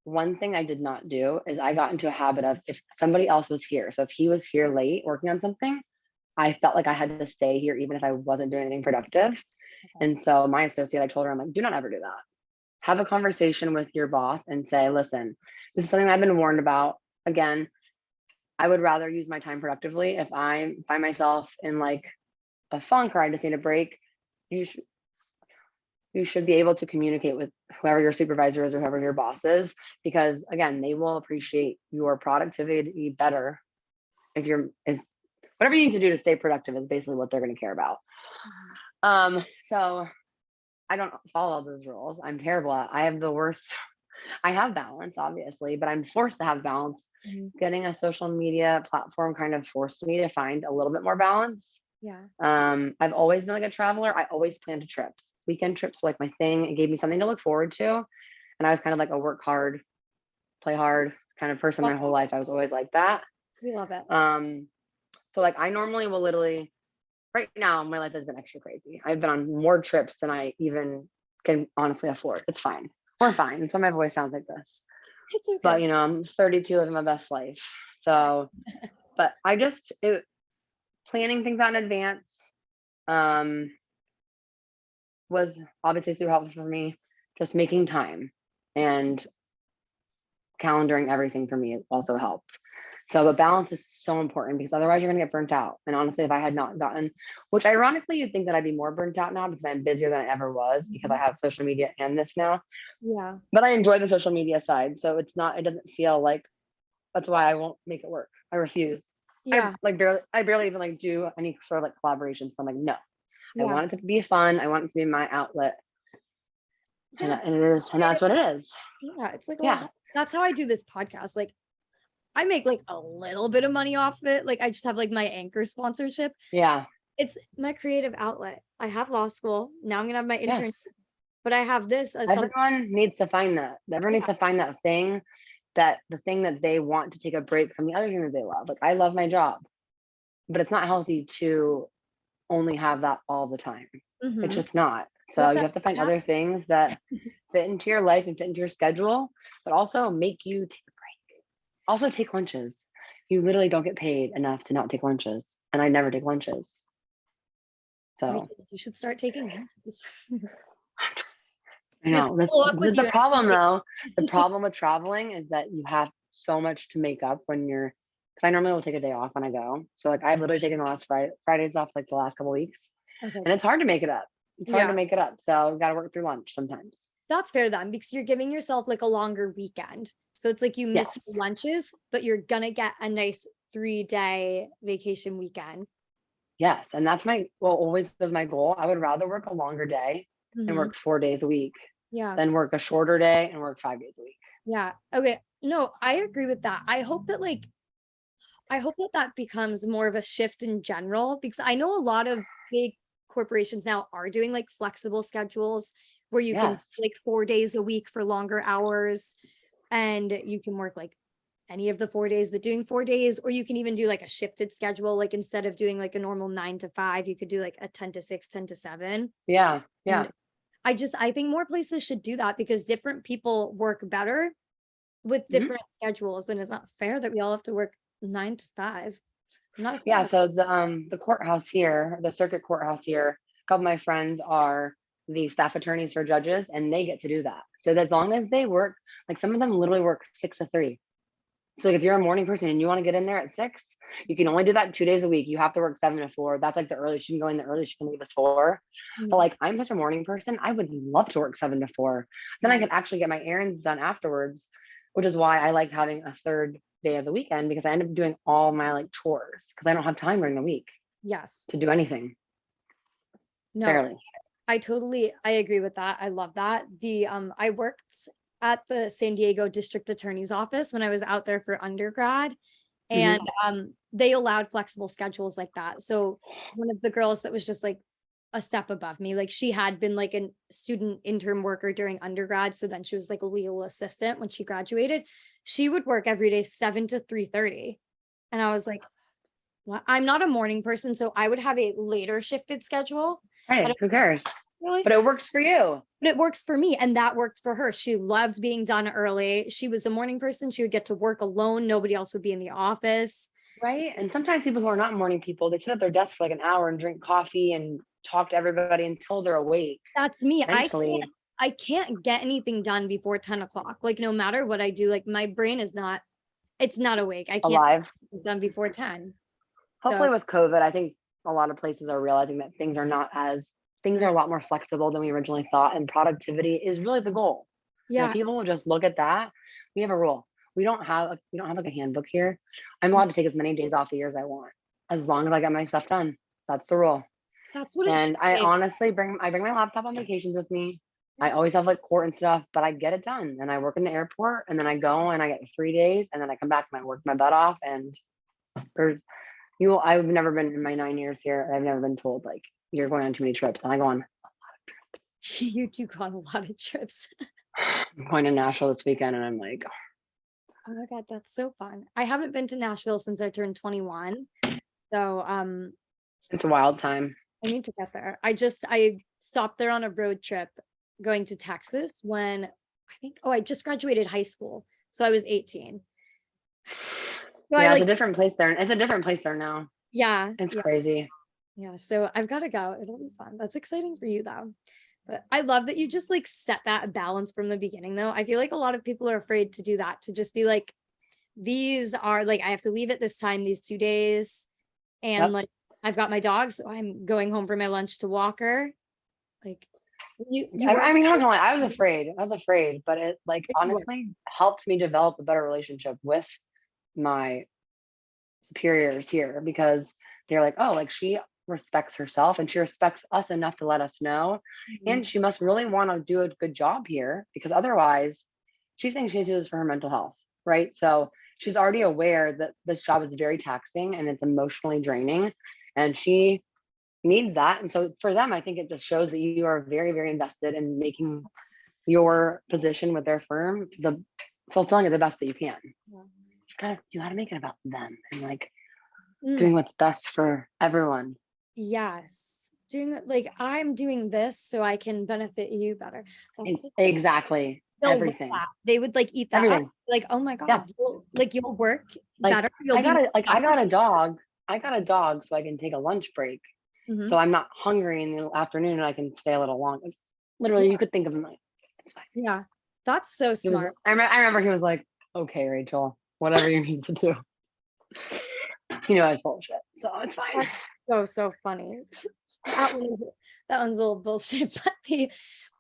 One thing I did not do is I got into a habit of, if somebody else was here, so if he was here late working on something, I felt like I had to stay here even if I wasn't doing anything productive. And so my associate, I told her, I'm like, do not ever do that. Have a conversation with your boss and say, listen, this is something I've been warned about. Again, I would rather use my time productively. If I find myself in like a funk or I just need a break, you should be able to communicate with whoever your supervisor is or whoever your boss is, because again, they will appreciate your productivity better if whatever you need to do to stay productive is basically what they're going to care about. So I don't follow all those rules. I'm terrible at. I have the worst. I have balance, obviously, but I'm forced to have balance. Getting a social media platform kind of forced me to find a little bit more balance. Yeah. I've always been like a traveler. I always planned trips. Weekend trips were like my thing. It gave me something to look forward to. And I was kind of like a work hard, play hard kind of person my whole life. I was always like that. We love it. So like I normally will literally, right now, my life has been extra crazy. I've been on more trips than I even can honestly afford. It's fine. We're fine. And so my voice sounds like this. It's okay. But I'm 32, living my best life. So, but planning things out in advance was obviously super helpful for me. Just making time and calendaring everything for me also helped. So, but balance is so important because otherwise you're going to get burnt out. And honestly, if I had not gotten, which ironically, you'd think that I'd be more burnt out now because I'm busier than I ever was because I have social media and this now. Yeah. But I enjoy the social media side. So it doesn't feel like, that's why I won't make it work. I refuse. Yeah. I barely even like do any sort of like collaborations. So I'm like, no, I want it to be fun. I want it to be my outlet. Yeah. And it is, and that's what it is. Yeah. It's like, that's how I do this podcast. Like, I make like a little bit of money off of it. Like I just have like my Anchor sponsorship. Yeah. It's my creative outlet. I have law school. Now I'm gonna have my intern, Yes. but I have this as Everyone needs to find that. Everyone needs to find that thing, the thing that they want to take a break from the other thing that they love. Like I love my job, but it's not healthy to only have that all the time. It's just not. So you have to find other things that fit into your life and fit into your schedule, but also make you take a break. Also take lunches. You literally don't get paid enough to not take lunches. And I never take lunches. So you should start taking lunches. I know this is the problem though. The problem with traveling is that you have so much to make up when because I normally will take a day off when I go. So like I've literally taken the last Fridays off like the last couple of weeks. Okay. And it's hard to make it up. It's hard to make it up. So you gotta work through lunch sometimes. That's fair then, because you're giving yourself like a longer weekend. So it's like you miss lunches, but you're gonna get a nice 3-day vacation weekend. Yes. And that's always was my goal. I would rather work a longer day and work 4 days a week than work a shorter day and work 5 days a week. Yeah. Okay. No, I agree with that. I hope that becomes more of a shift in general, because I know a lot of big corporations now are doing like flexible schedules where you can like 4 days a week for longer hours, and you can work like any of the 4 days, but doing 4 days, or you can even do like a shifted schedule. Like instead of doing like a normal 9 to 5, you could do like a 10 to 6, 10 to 7. Yeah. Yeah. And I think more places should do that because different people work better with Mhm. different schedules, and it's not fair that we all have to work 9 to 5. I'm not a Yeah, fan. so the courthouse here, the circuit courthouse here, a couple of my friends are the staff attorneys for judges, and they get to do that. So as long as they work, like some of them literally work 6 to 3. So like if you're a morning person and you want to get in there at 6, you can only do that 2 days a week. You have to work 7 to 4. That's like the earliest you can go in. The earliest you can leave is 4. But Mhm. like I'm such a morning person, I would love to work 7 to 4. Then I Yeah. can actually get my errands done afterwards, which is why I like having a third day of the weekend because I end up doing all my like chores because I don't have time during the week Yes. to do anything No, barely. I agree with that. I love that. I worked at the San Diego District Attorney's Office when I was out there for undergrad, and Mhm. they allowed flexible schedules like that. So one of the girls that was just like a step above me, like she had been like a student intern worker during undergrad, so then she was like a legal assistant when she graduated. She would work every day 7 to 3:30. And I was like, "What?" I'm not a morning person, so I would have a later shifted schedule. I Right, don't who cares? really, But it works for you. but it works for me, and that worked for her. She loved being done early. She was a morning person. She would get to work alone. Nobody else would be in the office. Right? And sometimes people who are not morning people, they sit at their desk for like an hour and drink coffee and talk to everybody until they're awake That's me. mentally I can't get anything done before 10 o'clock. Like no matter what I do, like my brain is not, it's not awake. I can't alive. get it done before 10. So Hopefully with COVID, I think a lot of places are realizing that things are a lot more flexible than we originally thought. And productivity is really the goal. And if yeah, people will just look at that, we have a rule. We don't have like a handbook here. I'm allowed to take as many days off a year as I want, as long as I get my stuff done. That's the rule. that's what it should And I be. honestly bring my laptop on vacations with me. I always have like court and stuff, but I get it done. And I work in the airport and then I go and I get 3 days and then I come back and I work my butt off. And there's I've never been in my 9 years here. I've never been told like you're going on too many trips. And I go on, You do go on a lot of trips. I'm going to Nashville this weekend and I'm like, Oh my God, that's so fun. I haven't been to Nashville since I turned 21. So it's a wild time. I need to get there. I stopped there on a road trip going to Texas when I just graduated high school. So I was 18. So I Yeah, it's like, a different place there. It's a different place there now. yeah, It's yeah, crazy. yeah. So I've got to go. It'll be fun. That's exciting for you though. But I love that you just like set that balance from the beginning though. I feel like a lot of people are afraid to do that, to just be like, these are like, I have to leave at this time, these 2 days. And Yep. like, I've got my dog, so I'm going home for my lunch to walk her. Like, you work. I mean, I'm not gonna lie, I was afraid. I was afraid, but it like honestly helped me develop a better relationship with my superiors here because they're like, oh, like she respects herself and she respects us enough to let us know. Mhm. And she must really want to do a good job here because otherwise she's saying she needs to do this for her mental health. Right. So she's already aware that this job is very taxing and it's emotionally draining. And she needs that. And so for them, I think it just shows that you are very, very invested in making your position with their firm the fulfilling it the best that you can. Yeah. You gotta make it about them and like Mm, doing what's best for everyone. yes. Doing like I'm doing this so I can benefit you better. That's so cool. Exactly. They'll love Everything. that. They would like eat that up. Everything. Like, oh my Yeah. God, you'll work Like better. You'll be more I productive. got a dog. I got a dog so I can take a lunch break. So Mhm. I'm not hungry in the afternoon and I can stay a little longer. Literally, you Yeah, could think of him like, it's fine. yeah. That's so He was, smart. I remember he was like, okay, Rachel, whatever you need to do. You know, I was full of shit. So it's fine. That's so funny. That was that one's a little bullshit,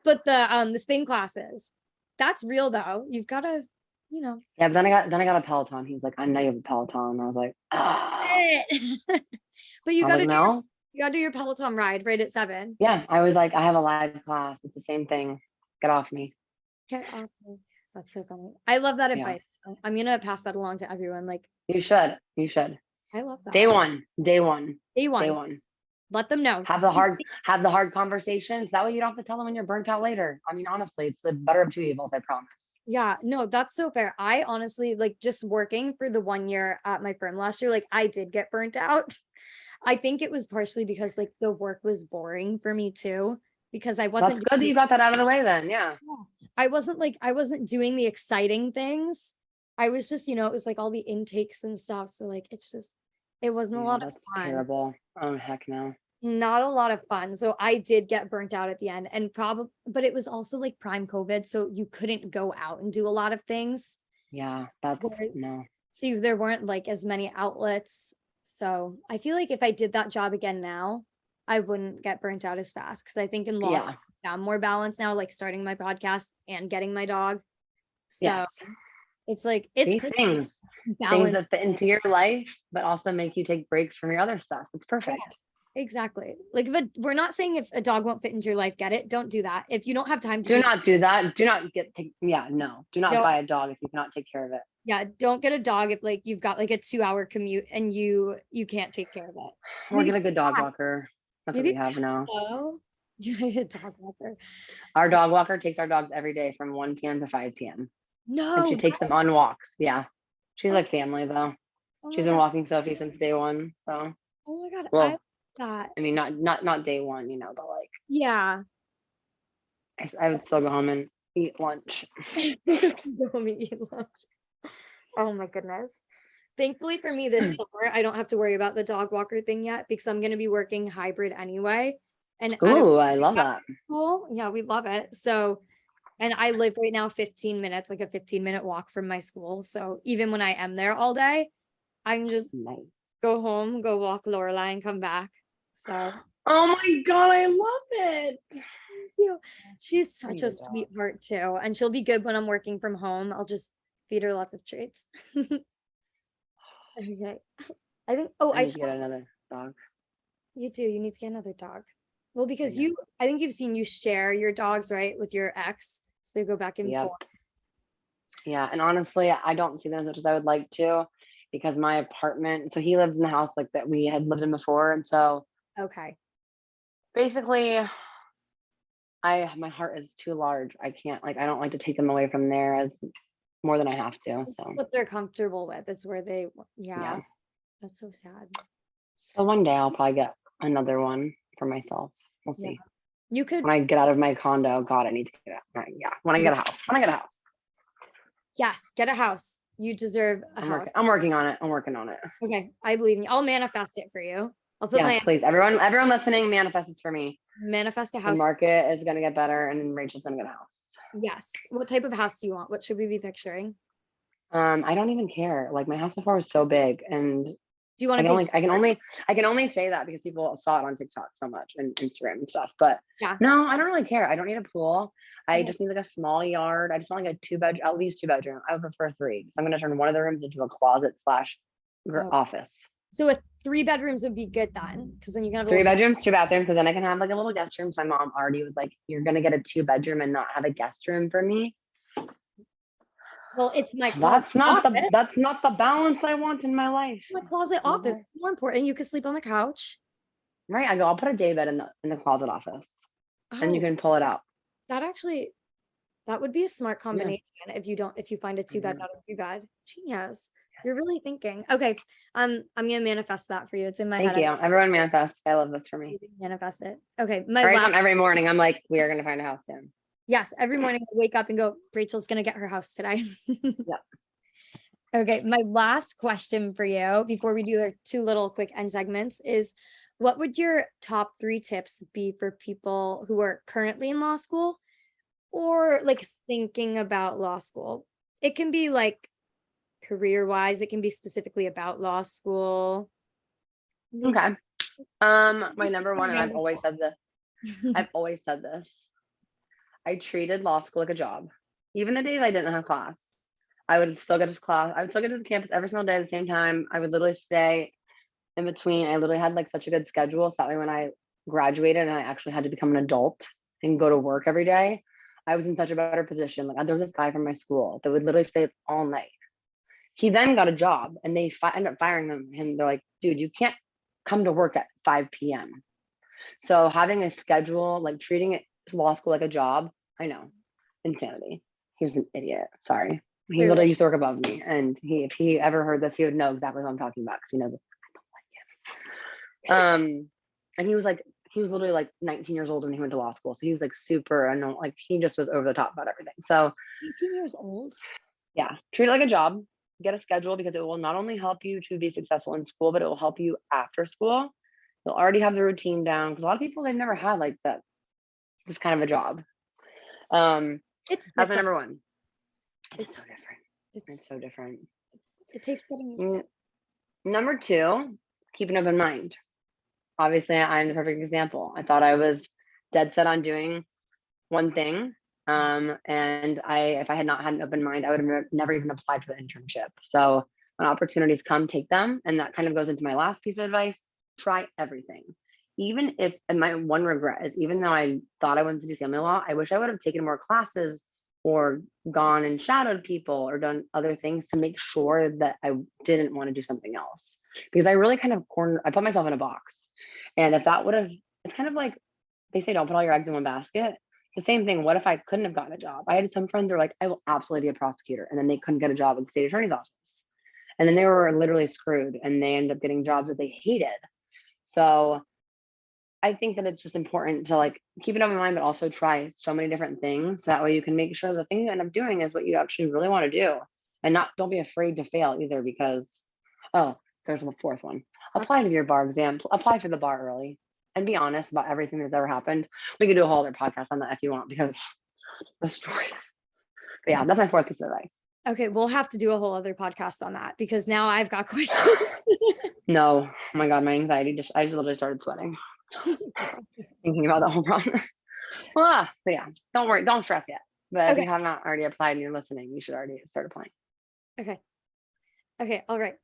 but the spin classes, that's real though. You've got to, you know, Yeah, but then I got a Peloton. He was like, I know you have a Peloton. And I was like, ah. it. But I was like, no. you gotta do your Peloton ride right at 7. Yeah. I was like, I have a live class. It's the same thing. Get off me. Get off me. That's so funny. I love that Yeah. advice. I'm gonna pass that along to everyone. Like, You should. You should. I love that. Day one. Day one. Day Day one, one. let them know. Have the hard conversations. That way you don't have to tell them when you're burnt out later. I mean, honestly, it's the better of two evils, I promise. Yeah, no, that's so fair. I honestly like just working for the 1 year at my firm last year, like I did get burnt out. I think it was partially because like the work was boring for me too, because I That's wasn't good that doing, you got that out of the way then. Yeah. I wasn't doing the exciting things. I was just, it was like all the intakes and stuff. So like, it wasn't a Yeah, lot of that's fun. terrible. Oh, heck no. Not a lot of fun. So I did get burnt out at the end and probably, but it was also like prime COVID. So you couldn't go out and do a lot of things. Yeah, that's Where- no. So there weren't like as many outlets. So I feel like if I did that job again now, I wouldn't get burnt out as fast. Cause I think in law, Yeah. I'm more balanced now, like starting my podcast and getting my dog. So Yes. it's like, it's See, crazy things balance. that fit into your life, but also make you take breaks from your other stuff. It's Yeah, perfect. exactly. Like we're not saying if a dog won't fit into your life, get it. Don't do that. If you don't have time to Do take, not do that. Do not yeah, no. Do not no, buy a dog if you cannot take care of it. yeah, don't get a dog if like you've got like a 2 hour commute and you can't take care of it. Or Maybe get a good dog cat. walker. That's what Maybe we have now. so. You need a dog walker. Our dog walker takes our dogs every day from 1 p.m. to 5 p.m. And she No. takes them on walks. Yeah. She's Oh, like family though. oh She's my been god. walking Sophie since day one. So Oh my god. I love well, that. I mean not day one, but like Yeah. I would still go home and eat lunch. Go home and eat lunch. Oh my goodness. Thankfully for me this summer, I don't have to worry about the dog walker thing yet because I'm going to be working hybrid anyway. And at a Ooh, I love that. school, yeah, we love it. So, and I live right now 15 minutes, like a 15-minute walk from my school. So even when I am there all day, I can just Nice. go home, go walk Lorelai and come back. So Oh my god, I love it. thank you. She's I such need a a dog. sweetheart too. And she'll be good when I'm working from home. I'll just feed her lots of treats. Okay. I think, oh, I I need to get another dog. you do. You need to get another dog. Well, because know. I think you've seen you share your dogs, right, with your ex. So they go back and Yep. forth. Yeah. And honestly, I don't see them as much as I would like to because my apartment, so he lives in the house like that we had lived in before. And so Okay. basically my heart is too large. I can't I don't like to take them away from there as more than I have to. So What they're comfortable with. It's where yeah. yeah, that's so sad. So one day I'll probably get another one for myself. We'll Yeah. see. You could, When I get out of my condo, God, I need to get out. Yeah. When I get a house. When I get a house. yes, get a house. You deserve a house. I'm working on it. I'm working on it. Okay. I believe in you. I'll manifest it for you. I'll put Yes, please. Everyone listening, manifest this for me. manifest a The house. market is gonna get better and Rachel's gonna get a house. Yes. What type of house do you want? What should we be picturing? I don't even care. Like my house before was so big and Do you want I to can go? only I can only say that because people saw it on TikTok so much and Instagram and stuff. But Yeah. no, I don't really care. I don't need a pool. I Okay. just need like a small yard. I just want like a at least 2 bedroom. I would prefer 3. I'm gonna turn one of the rooms into a closet slash Oh. office. So with 3 bedrooms would be good then, because then you can have a 3 little bedrooms, 2 bathrooms, because then I can have like a little guest room. So my mom already was like, "You're gonna get a 2 bedroom and not have a guest room for me." well, it's my closet office. That's not the balance I want in my life. My closet office. Okay. More important. You can sleep on the couch. Right. I'll put a day bed in the closet office. And you Oh, can pull it out. that would be a smart combination if you find a 2 bed, Mhm. not a 3 bed. Genius. You're really thinking. Okay. I'm gonna manifest that for you. It's in my Thank head. you. Everyone manifest. I love this for me. Manifest it. Okay. My Right last, on every morning. I'm like, we are gonna find a house soon. yes, every morning I wake up and go, Rachel's gonna get her house today. Yeah. Okay, my last question for you before we do our 2 little quick end segments is what would your top 3 tips be for people who are currently in law school or like thinking about law school? It can be like career-wise, it can be specifically about law school. Okay. My number one, and I've always said this. I treated law school like a job. Even the days I didn't have class, I would still get to class. I would still get to the campus every single day at the same time. I would literally stay in between. I literally had like such a good schedule. So that way when I graduated and I actually had to become an adult and go to work every day, I was in such a better position. Like there was this guy from my school that would literally stay all night. He then got a job and they ended up firing him. They're like, dude, you can't come to work at 5 p.m. So having a schedule, like treating it law school like a job, I know, insanity. He was an idiot. Sorry. He Clearly. literally used to work above me. And if he ever heard this, he would know exactly what I'm talking about because he knows I don't like him. And he was like, he was literally like 19 years old when he went to law school. So he was like super annoying. Like he just was over the top about everything. So 18 years old. yeah, treat it like a job, get a schedule because it will not only help you to be successful in school, but it will help you after school. You'll already have the routine down because a lot of people they've never had like that this kind of a job. It's That's my different. number one. It's It's so different. It's it's so different. it takes getting used to. Mm, Number two, keep an open mind. Obviously, I'm the perfect example. I thought I was dead set on doing one thing. And if I had not had an open mind, I would have never even applied for the internship. So when opportunities come, take them. And that kind of goes into my last piece of advice. Try everything. Even if, and my one regret is even though I thought I wanted to do family law, I wish I would have taken more classes or gone and shadowed people or done other things to make sure that I didn't want to do something else. Because I really kind of I put myself in a box. And if that would have, it's kind of like they say, don't put all your eggs in one basket. The same thing. What if I couldn't have gotten a job? I had some friends that were like, I will absolutely be a prosecutor. And then they couldn't get a job at the state attorney's office. And then they were literally screwed and they ended up getting jobs that they hated. So I think that it's just important to like keep it open mind, but also try so many different things. That way you can make sure the thing you end up doing is what you actually really want to do. And not don't be afraid to fail either because oh, there's a fourth one. Apply to your bar exam, apply for the bar early and be honest about everything that's ever happened. We could do a whole other podcast on that if you want because the stories. But yeah, that's my fourth piece of advice. Okay, we'll have to do a whole other podcast on that because now I've got questions. No, oh my God, my anxiety I just literally started sweating thinking about the whole process. But yeah, don't worry, don't stress yet. But if Okay. you have not already applied and you're listening, you should already start applying. Okay. Okay. All right.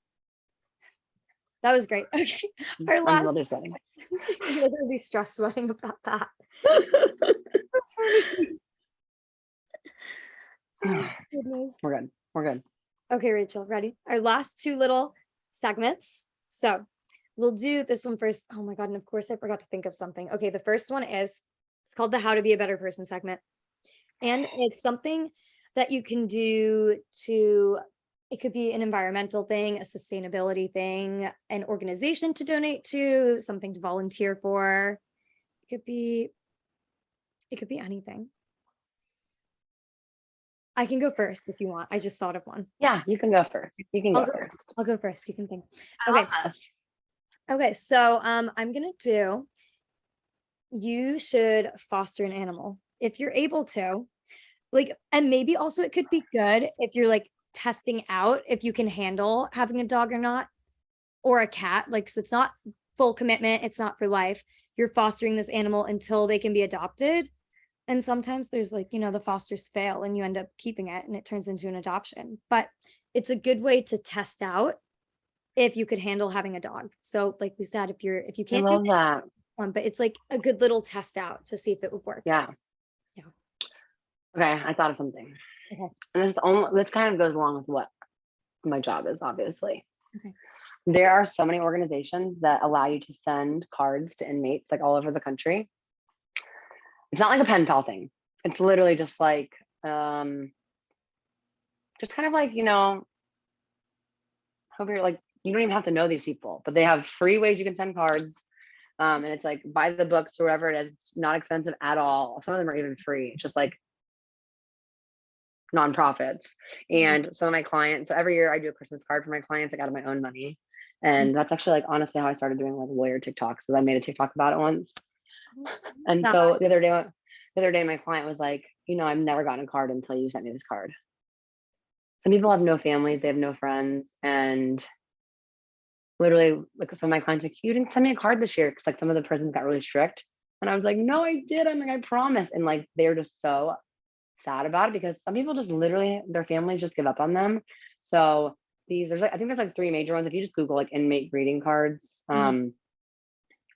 That was great. Okay. Our I'm last literally sweating. literally stress sweating about that. Oh, goodness. We're good. We're good. Okay, Rachel, ready? Our last two little segments. So we'll do this one first. Oh my God. And of course I forgot to think of something. Okay. The first one is it's called the How to Be a Better Person segment. And it's something that you can do to, it could be an environmental thing, a sustainability thing, an organization to donate to, something to volunteer for. It could be anything. I can go first if you want. I just thought of one. Yeah, you can go first. You can go first. I'll go first. You can think. I Okay. love this. Okay. So I'm gonna do. You should foster an animal if you're able to. Like, and maybe also it could be good if you're like testing out if you can handle having a dog or not, or a cat. Like, 'cause it's not full commitment. It's not for life. You're fostering this animal until they can be adopted. And sometimes there's like, the fosters fail and you end up keeping it and it turns into an adoption. But it's a good way to test out if you could handle having a dog. So like we said, if you I can't do love that. one, but it's like a good little test out to see if it would work. Yeah. Yeah. Okay, I thought of something. Okay. And this kind of goes along with what my job is, obviously. Okay. There are so many organizations that allow you to send cards to inmates like all over the country. It's not like a pen pal thing. It's literally just like just kind of like, hope you're like you don't even have to know these people, but they have free ways you can send cards. And it's like buy the books or whatever it is. It's not expensive at all. Some of them are even free. It's just like nonprofits. And so my clients, so every year I do a Christmas card for my clients, like out of my own money. And that's actually like honestly how I started doing like lawyer TikToks. So I made a TikTok about it once. And so the other day my client was like, I've never gotten a card until you sent me this card. Some people have no families, they have no friends, and literally like some of my clients like, you didn't send me a card this year because like some of the prisons got really strict. And I was like, no, I did. I'm like, I promise. And like they're just so sad about it because some people just literally their families just give up on them. So there's like I think there's like three major ones. If you just Google like inmate greeting cards, I'm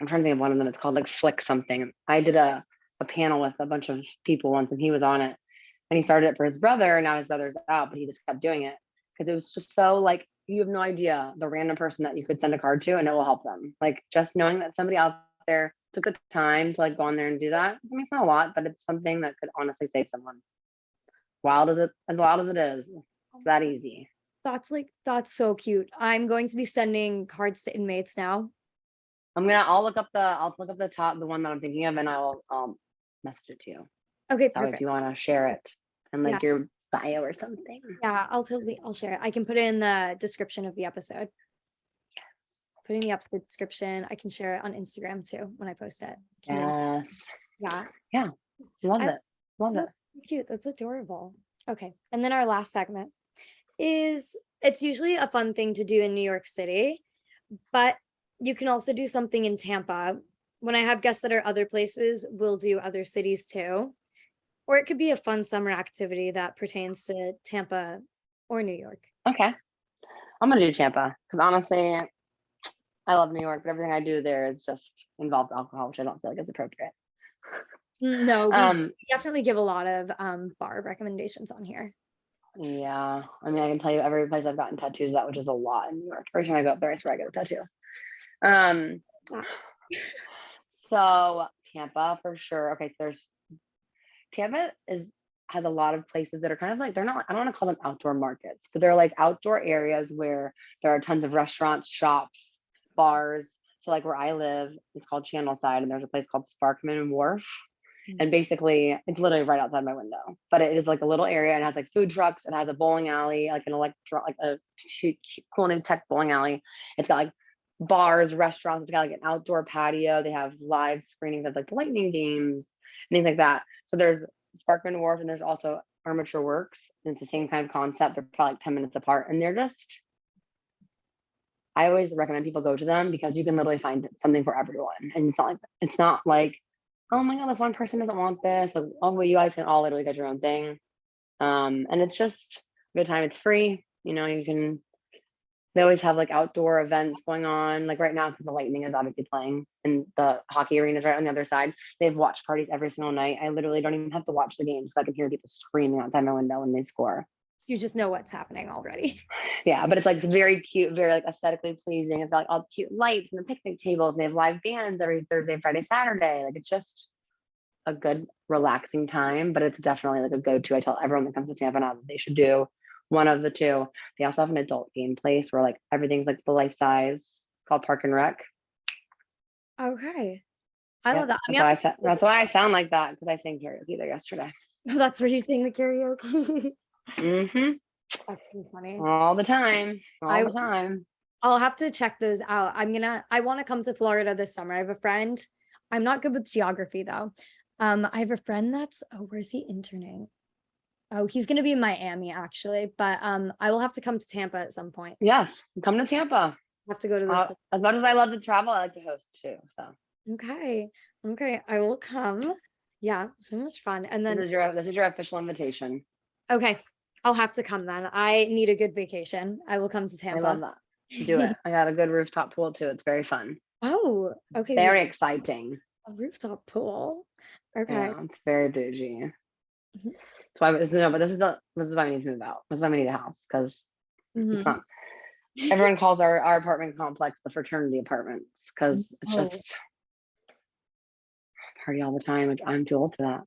trying to think of one of them. It's called like Flick something. I did a panel with a bunch of people once and he was on it. And he started it for his brother, and now his brother's out, but he just kept doing it because it was just so like you have no idea the random person that you could send a card to and it will help them. Like just knowing that somebody out there took a time to like go on there and do that. I mean, it's not a lot, but it's something that could honestly save someone. As wild as it is, it's that easy. That's so cute. I'm going to be sending cards to inmates now. I'll look up the top, the one that I'm thinking of, and I'll message it to you. Okay, So if perfect. you want to share it and Yeah. like your bio or something. Yeah, I'll share it. I can put it in the description of the episode. Put in the episode description. I can share it on Instagram too when I post it. Yes. Yeah. Yeah. Love I it. Love it. That's cute. That's adorable. Okay. And then our last segment is it's usually a fun thing to do in New York City, but you can also do something in Tampa. When I have guests that are other places, we'll do other cities too. Or it could be a fun summer activity that pertains to Tampa or New York. Okay. I'm gonna do Tampa because honestly, I love New York, but everything I do there is just involves alcohol, which I don't feel like is appropriate. No, we Um, definitely give a lot of bar recommendations on here. yeah. I mean, I can tell you every place I've gotten tattoos at, which is a lot in New York. Every time I go up there, I swear I get a tattoo. Um, Ah, so Tampa for sure. Okay, so Tampa has a lot of places that are kind of like they're not, I don't want to call them outdoor markets, but they're like outdoor areas where there are tons of restaurants, shops, bars. So like where I live, it's called Channel Side, and there's a place called Sparkman Wharf. And basically it's literally right outside my window. But it is like a little area and it has like food trucks, it has a bowling alley, like an like a cool new tech bowling alley. It's got like bars, restaurants, it's got like an outdoor patio. They have live screenings of like the lightning games and things like that. So there's Sparkman Wharf and there's also Armature Works. And it's the same kind of concept. They're probably like 10 minutes apart. And they're just, I always recommend people go to them because you can literally find something for everyone. And it's not like, oh my God, this one person doesn't want this. Like, oh, well, you guys can all literally get your own thing. And it's just a good time. It's free. You know, they always have like outdoor events going on. Like right now, because the Lightning is obviously playing and the hockey arena is right on the other side. They have watch parties every single night. I literally don't even have to watch the games because I can hear people screaming outside my window when they score. so you just know what's happening already. Yeah, but it's like very cute, very like aesthetically pleasing. It's got like all the cute lights and the picnic tables, and they have live bands every Thursday, Friday, Saturday. Like it's just a good relaxing time, but it's definitely like a go-to. I tell everyone that comes to Tampa now that they should do one of the two. They also have an adult game place where like everything's like the life size, called Park and Rec. Okay. I love Yep. that. That's why I sound like that because I sang karaoke there yesterday. That's where you sing the karaoke. Mm-hmm. That's so funny. All the time. All I the time. I'll have to check those out. I want to come to Florida this summer. I have a friend. I'm not good with geography though. I have a friend that's where's he interning? Oh, he's gonna be in Miami actually, but I will have to come to Tampa at some point. Yes. Come to Tampa. I have to go to this. As much as I love to travel, I like to host too. So Okay. Okay. I will come. Yeah, so much fun. And then this is your official invitation. okay, I'll have to come then. I need a good vacation. I will come to I love Tampa. that. Do it. I got a good rooftop pool too. It's very fun. Oh, okay. Very exciting. A rooftop pool. Okay. Yeah, it's very bougie. Mhm. That's why this is why I need to move out. This is why we need a house because it's Mhm. not. Everyone calls our apartment complex the fraternity apartments because it's Oh, just party all the time. Like, I'm too old for that.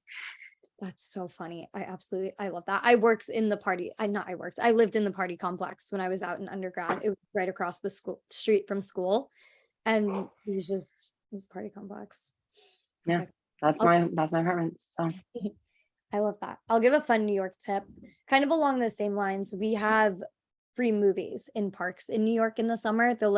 that's so funny. I love that. I lived in the party complex when I was out in undergrad. It was right across the street from school. And it was a party complex. Yeah, Okay. that's I'll- my apartment. So I love that. I'll give a fun New York tip. Kind of along those same lines. We have free movies in parks in New York in the summer. oh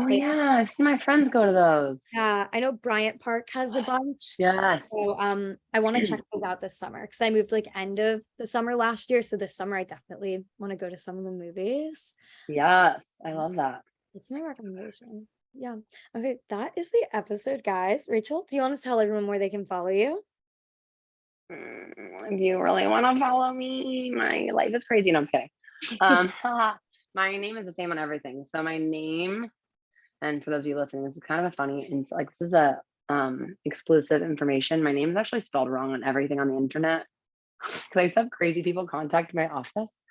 They yeah, I've seen my friends go to those. Yeah, I know Bryant Park has a bunch. Yes. So I want to check those out this summer because I moved like end of the summer last year. So this summer I definitely want to go to some of the movies. Yes, I love that. It's my recommendation. Yeah. Okay, that is the episode, guys. Rachel, do you want to tell everyone where they can follow you? If you really want to follow me, my life is crazy. No, I'm just kidding. My name is the same on everything. So my name, and for those of you listening, this is kind of a funny, and like this is a exclusive information. My name is actually spelled wrong on everything on the internet. Because I used to have crazy people contact my office.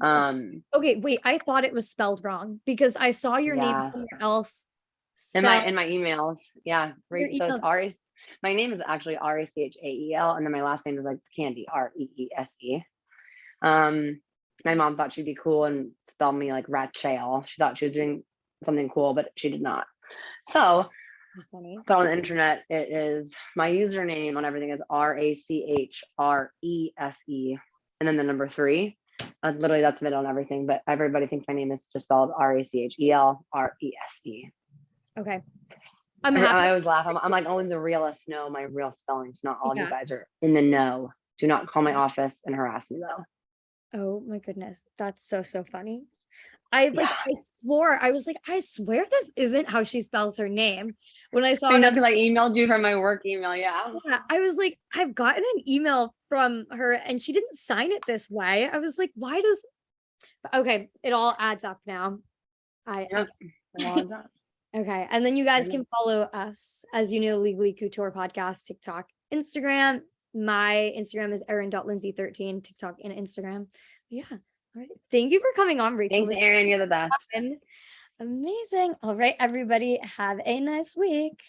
Okay, wait, I thought it was spelled wrong because I saw your name Yeah, somewhere else in spelled my emails, yeah, your right. So it's email. Ari. My name is actually Rachael, and then my last name is like Candy, Reese. My mom thought she'd be cool and spell me like Rachael. She thought she was doing something cool, but she did not. So That's funny. But on the internet, it is my username on everything is RACHRESE, and then the number 3. Literally, that's it on everything. But everybody thinks my name is just spelled RACHELRESE. Okay. I'm I happy. always laugh. I'm like, only the realists know my real spellings. Not all of you Yeah. guys are in the know. Do not call my office and harass me though. Oh my goodness. That's so funny. I Yeah. I swear this isn't how she spells her name. When I saw I it, know because I emailed you from my work email. Yeah. I was like, I've gotten an email from her and she didn't sign it this way. I was like, why does, okay, it all adds up now. Yep. Okay. And then you guys can follow us, as you know, Legally Couture Podcast, TikTok, Instagram. My Instagram is erin.lindsay13, TikTok and Instagram. Yeah. All right. Thank you for coming on, Rachel. Thanks, Erin. You're the best. Amazing. All right, everybody. Have a nice week.